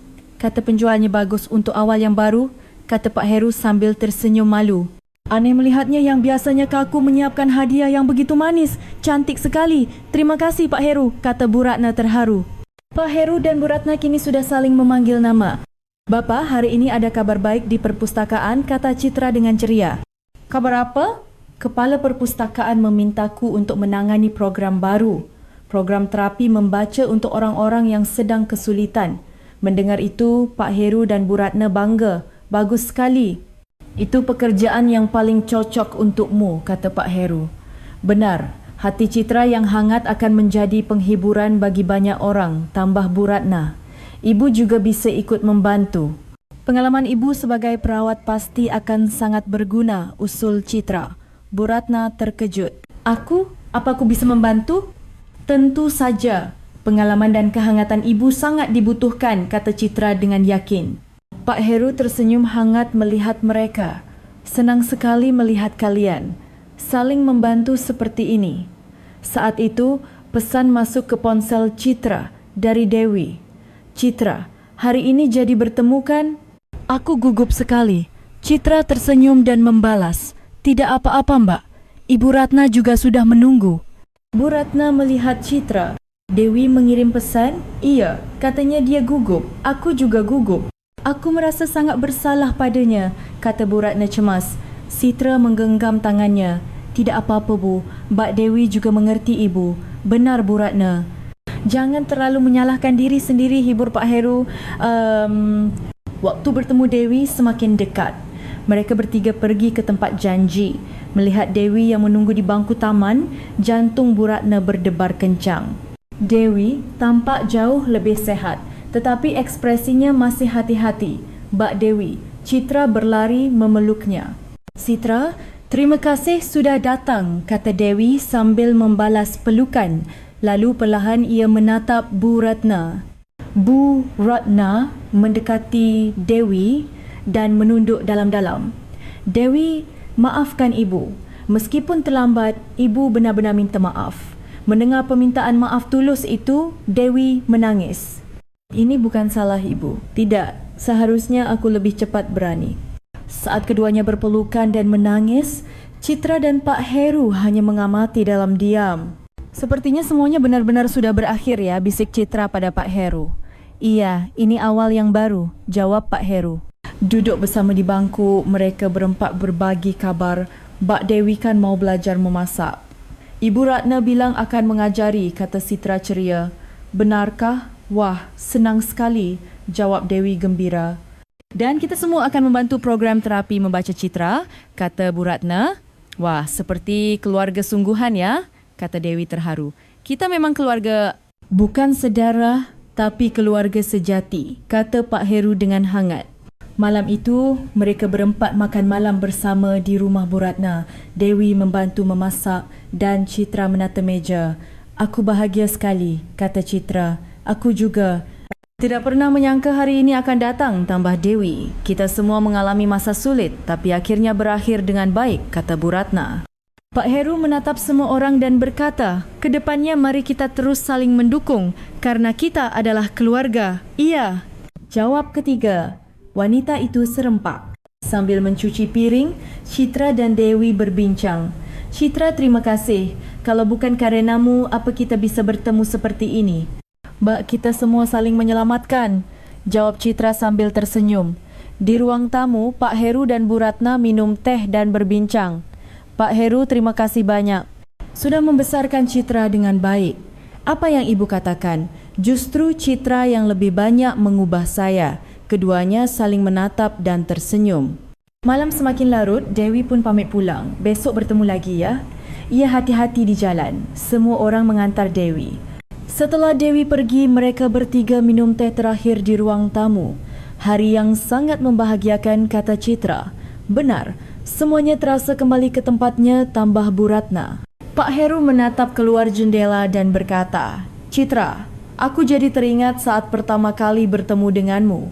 kata penjualnya. Bagus untuk awal yang baru, kata Pak Heru sambil tersenyum malu. Aneh melihatnya yang biasanya kaku menyiapkan hadiah yang begitu manis. Cantik sekali. Terima kasih Pak Heru, kata Bu Ratna terharu. Pak Heru dan Bu Ratna kini sudah saling memanggil nama. Bapa, hari ini ada kabar baik di perpustakaan, kata Citra dengan ceria. Kabar apa? Kepala perpustakaan memintaku untuk menangani program baru. Program terapi membaca untuk orang-orang yang sedang kesulitan. Mendengar itu, Pak Heru dan Bu Ratna bangga. Bagus sekali. Itu pekerjaan yang paling cocok untukmu, kata Pak Heru. Benar, hati Citra yang hangat akan menjadi penghiburan bagi banyak orang, tambah Bu Ratna. Ibu juga bisa ikut membantu. Pengalaman ibu sebagai perawat pasti akan sangat berguna, usul Citra. Bu Ratna terkejut. Aku? Apa aku bisa membantu? Tentu saja. Pengalaman dan kehangatan ibu sangat dibutuhkan, kata Citra dengan yakin. Pak Heru tersenyum hangat melihat mereka. Senang sekali melihat kalian. Saling membantu seperti ini. Saat itu, pesan masuk ke ponsel Citra dari Dewi. Citra, hari ini jadi bertemu kan? Aku gugup sekali. Citra tersenyum dan membalas. Tidak apa-apa Mbak. Ibu Ratna juga sudah menunggu. Bu Ratna melihat Citra. Dewi mengirim pesan? Iya, katanya dia gugup. Aku juga gugup. Aku merasa sangat bersalah padanya, kata Bu Ratna cemas. Citra menggenggam tangannya. Tidak apa-apa Bu, Mbak Dewi juga mengerti Ibu. Benar Bu Ratna. Jangan terlalu menyalahkan diri sendiri, hibur Pak Heru. Waktu bertemu Dewi semakin dekat. Mereka bertiga pergi ke tempat janji. Melihat Dewi yang menunggu di bangku taman, jantung Bu Ratna berdebar kencang. Dewi tampak jauh lebih sehat, tetapi ekspresinya masih hati-hati. Mbak Dewi, Citra berlari memeluknya. Citra, terima kasih sudah datang, kata Dewi sambil membalas pelukan. Lalu perlahan ia menatap Bu Ratna. Bu Ratna mendekati Dewi dan menunduk dalam-dalam. Dewi, maafkan ibu. Meskipun terlambat, ibu benar-benar minta maaf. Mendengar permintaan maaf tulus itu, Dewi menangis. Ini bukan salah ibu. Tidak, seharusnya aku lebih cepat berani. Saat keduanya berpelukan dan menangis, Citra dan Pak Heru hanya mengamati dalam diam. Sepertinya semuanya benar-benar sudah berakhir ya, bisik Citra pada Pak Heru. Iya, ini awal yang baru, jawab Pak Heru. Duduk bersama di bangku, mereka berempat berbagi kabar. Mbak Dewi kan mau belajar memasak. Ibu Ratna bilang akan mengajari, kata Citra ceria. Benarkah? Wah, senang sekali, jawab Dewi gembira. Dan kita semua akan membantu program terapi membaca Citra, kata Bu Ratna. Wah, seperti keluarga sungguhan ya, kata Dewi terharu. Kita memang keluarga, bukan saudara, tapi keluarga sejati, kata Pak Heru dengan hangat. Malam itu, mereka berempat makan malam bersama di rumah Bu Ratna. Dewi membantu memasak dan Citra menata meja. Aku bahagia sekali, kata Citra. Aku juga. Tidak pernah menyangka hari ini akan datang, tambah Dewi. Kita semua mengalami masa sulit, tapi akhirnya berakhir dengan baik, kata Bu Ratna. Pak Heru menatap semua orang dan berkata, kedepannya mari kita terus saling mendukung, karena kita adalah keluarga. Iya, jawab ketiga. Wanita itu serempak. Sambil mencuci piring, Citra dan Dewi berbincang. Citra, terima kasih. Kalau bukan karenamu, apa kita bisa bertemu seperti ini? Mbak, kita semua saling menyelamatkan, jawab Citra sambil tersenyum. Di ruang tamu, Pak Heru dan Bu Ratna minum teh dan berbincang. Pak Heru, terima kasih banyak. Sudah membesarkan Citra dengan baik. Apa yang ibu katakan? Justru Citra yang lebih banyak mengubah saya. Keduanya saling menatap dan tersenyum. Malam semakin larut, Dewi pun pamit pulang. Besok bertemu lagi ya. Ia hati-hati di jalan. Semua orang mengantar Dewi. Setelah Dewi pergi, mereka bertiga minum teh terakhir di ruang tamu. Hari yang sangat membahagiakan, kata Citra. Benar, semuanya terasa kembali ke tempatnya, tambah Bu Ratna. Pak Heru menatap keluar jendela dan berkata, Citra, aku jadi teringat saat pertama kali bertemu denganmu.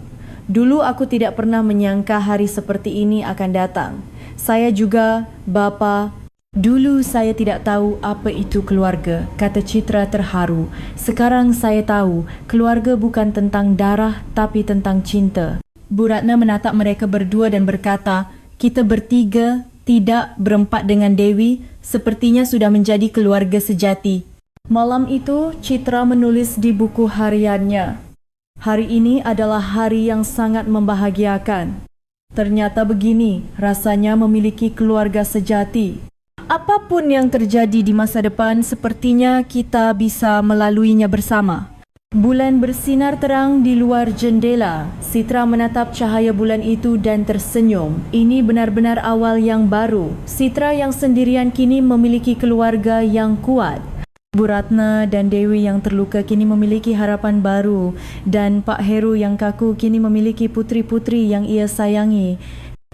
Dulu aku tidak pernah menyangka hari seperti ini akan datang. Saya juga, Bapa, Dulu saya tidak tahu apa itu keluarga, kata Citra terharu. Sekarang saya tahu, keluarga bukan tentang darah tapi tentang cinta. Bu Ratna menatap mereka berdua dan berkata, kita bertiga, tidak berempat dengan Dewi, sepertinya sudah menjadi keluarga sejati. Malam itu, Citra menulis di buku hariannya. Hari ini adalah hari yang sangat membahagiakan. Ternyata begini, rasanya memiliki keluarga sejati. Apapun yang terjadi di masa depan, sepertinya kita bisa melaluinya bersama. Bulan bersinar terang di luar jendela. Citra menatap cahaya bulan itu dan tersenyum. Ini benar-benar awal yang baru. Citra yang sendirian kini memiliki keluarga yang kuat. Bu Ratna dan Dewi yang terluka kini memiliki harapan baru. Dan Pak Heru yang kaku kini memiliki putri-putri yang ia sayangi.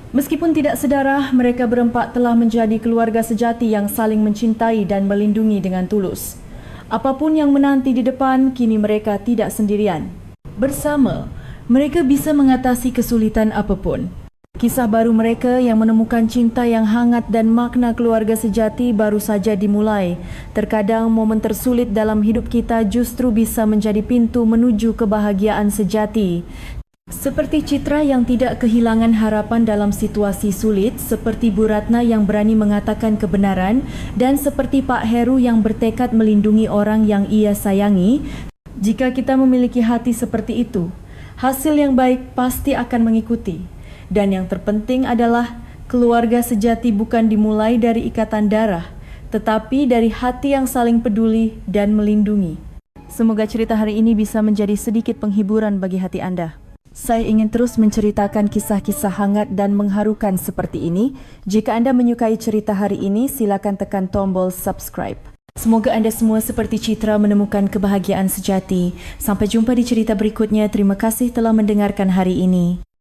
Meskipun tidak sedarah, mereka berempat telah menjadi keluarga sejati yang saling mencintai dan melindungi dengan tulus. Apapun yang menanti di depan, kini mereka tidak sendirian. Bersama, mereka bisa mengatasi kesulitan apapun. Kisah baru mereka yang menemukan cinta yang hangat dan makna keluarga sejati baru saja dimulai. Terkadang momen tersulit dalam hidup kita justru bisa menjadi pintu menuju kebahagiaan sejati. Seperti Citra yang tidak kehilangan harapan dalam situasi sulit, seperti Bu Ratna yang berani mengatakan kebenaran, dan seperti Pak Heru yang bertekad melindungi orang yang ia sayangi. Jika kita memiliki hati seperti itu, hasil yang baik pasti akan mengikuti. Dan yang terpenting adalah keluarga sejati bukan dimulai dari ikatan darah, tetapi dari hati yang saling peduli dan melindungi. Semoga cerita hari ini bisa menjadi sedikit penghiburan bagi hati Anda. Saya ingin terus menceritakan kisah-kisah hangat dan mengharukan seperti ini. Jika Anda menyukai cerita hari ini, silakan tekan tombol subscribe. Semoga Anda semua seperti Citra menemukan kebahagiaan sejati. Sampai jumpa di cerita berikutnya. Terima kasih telah mendengarkan hari ini.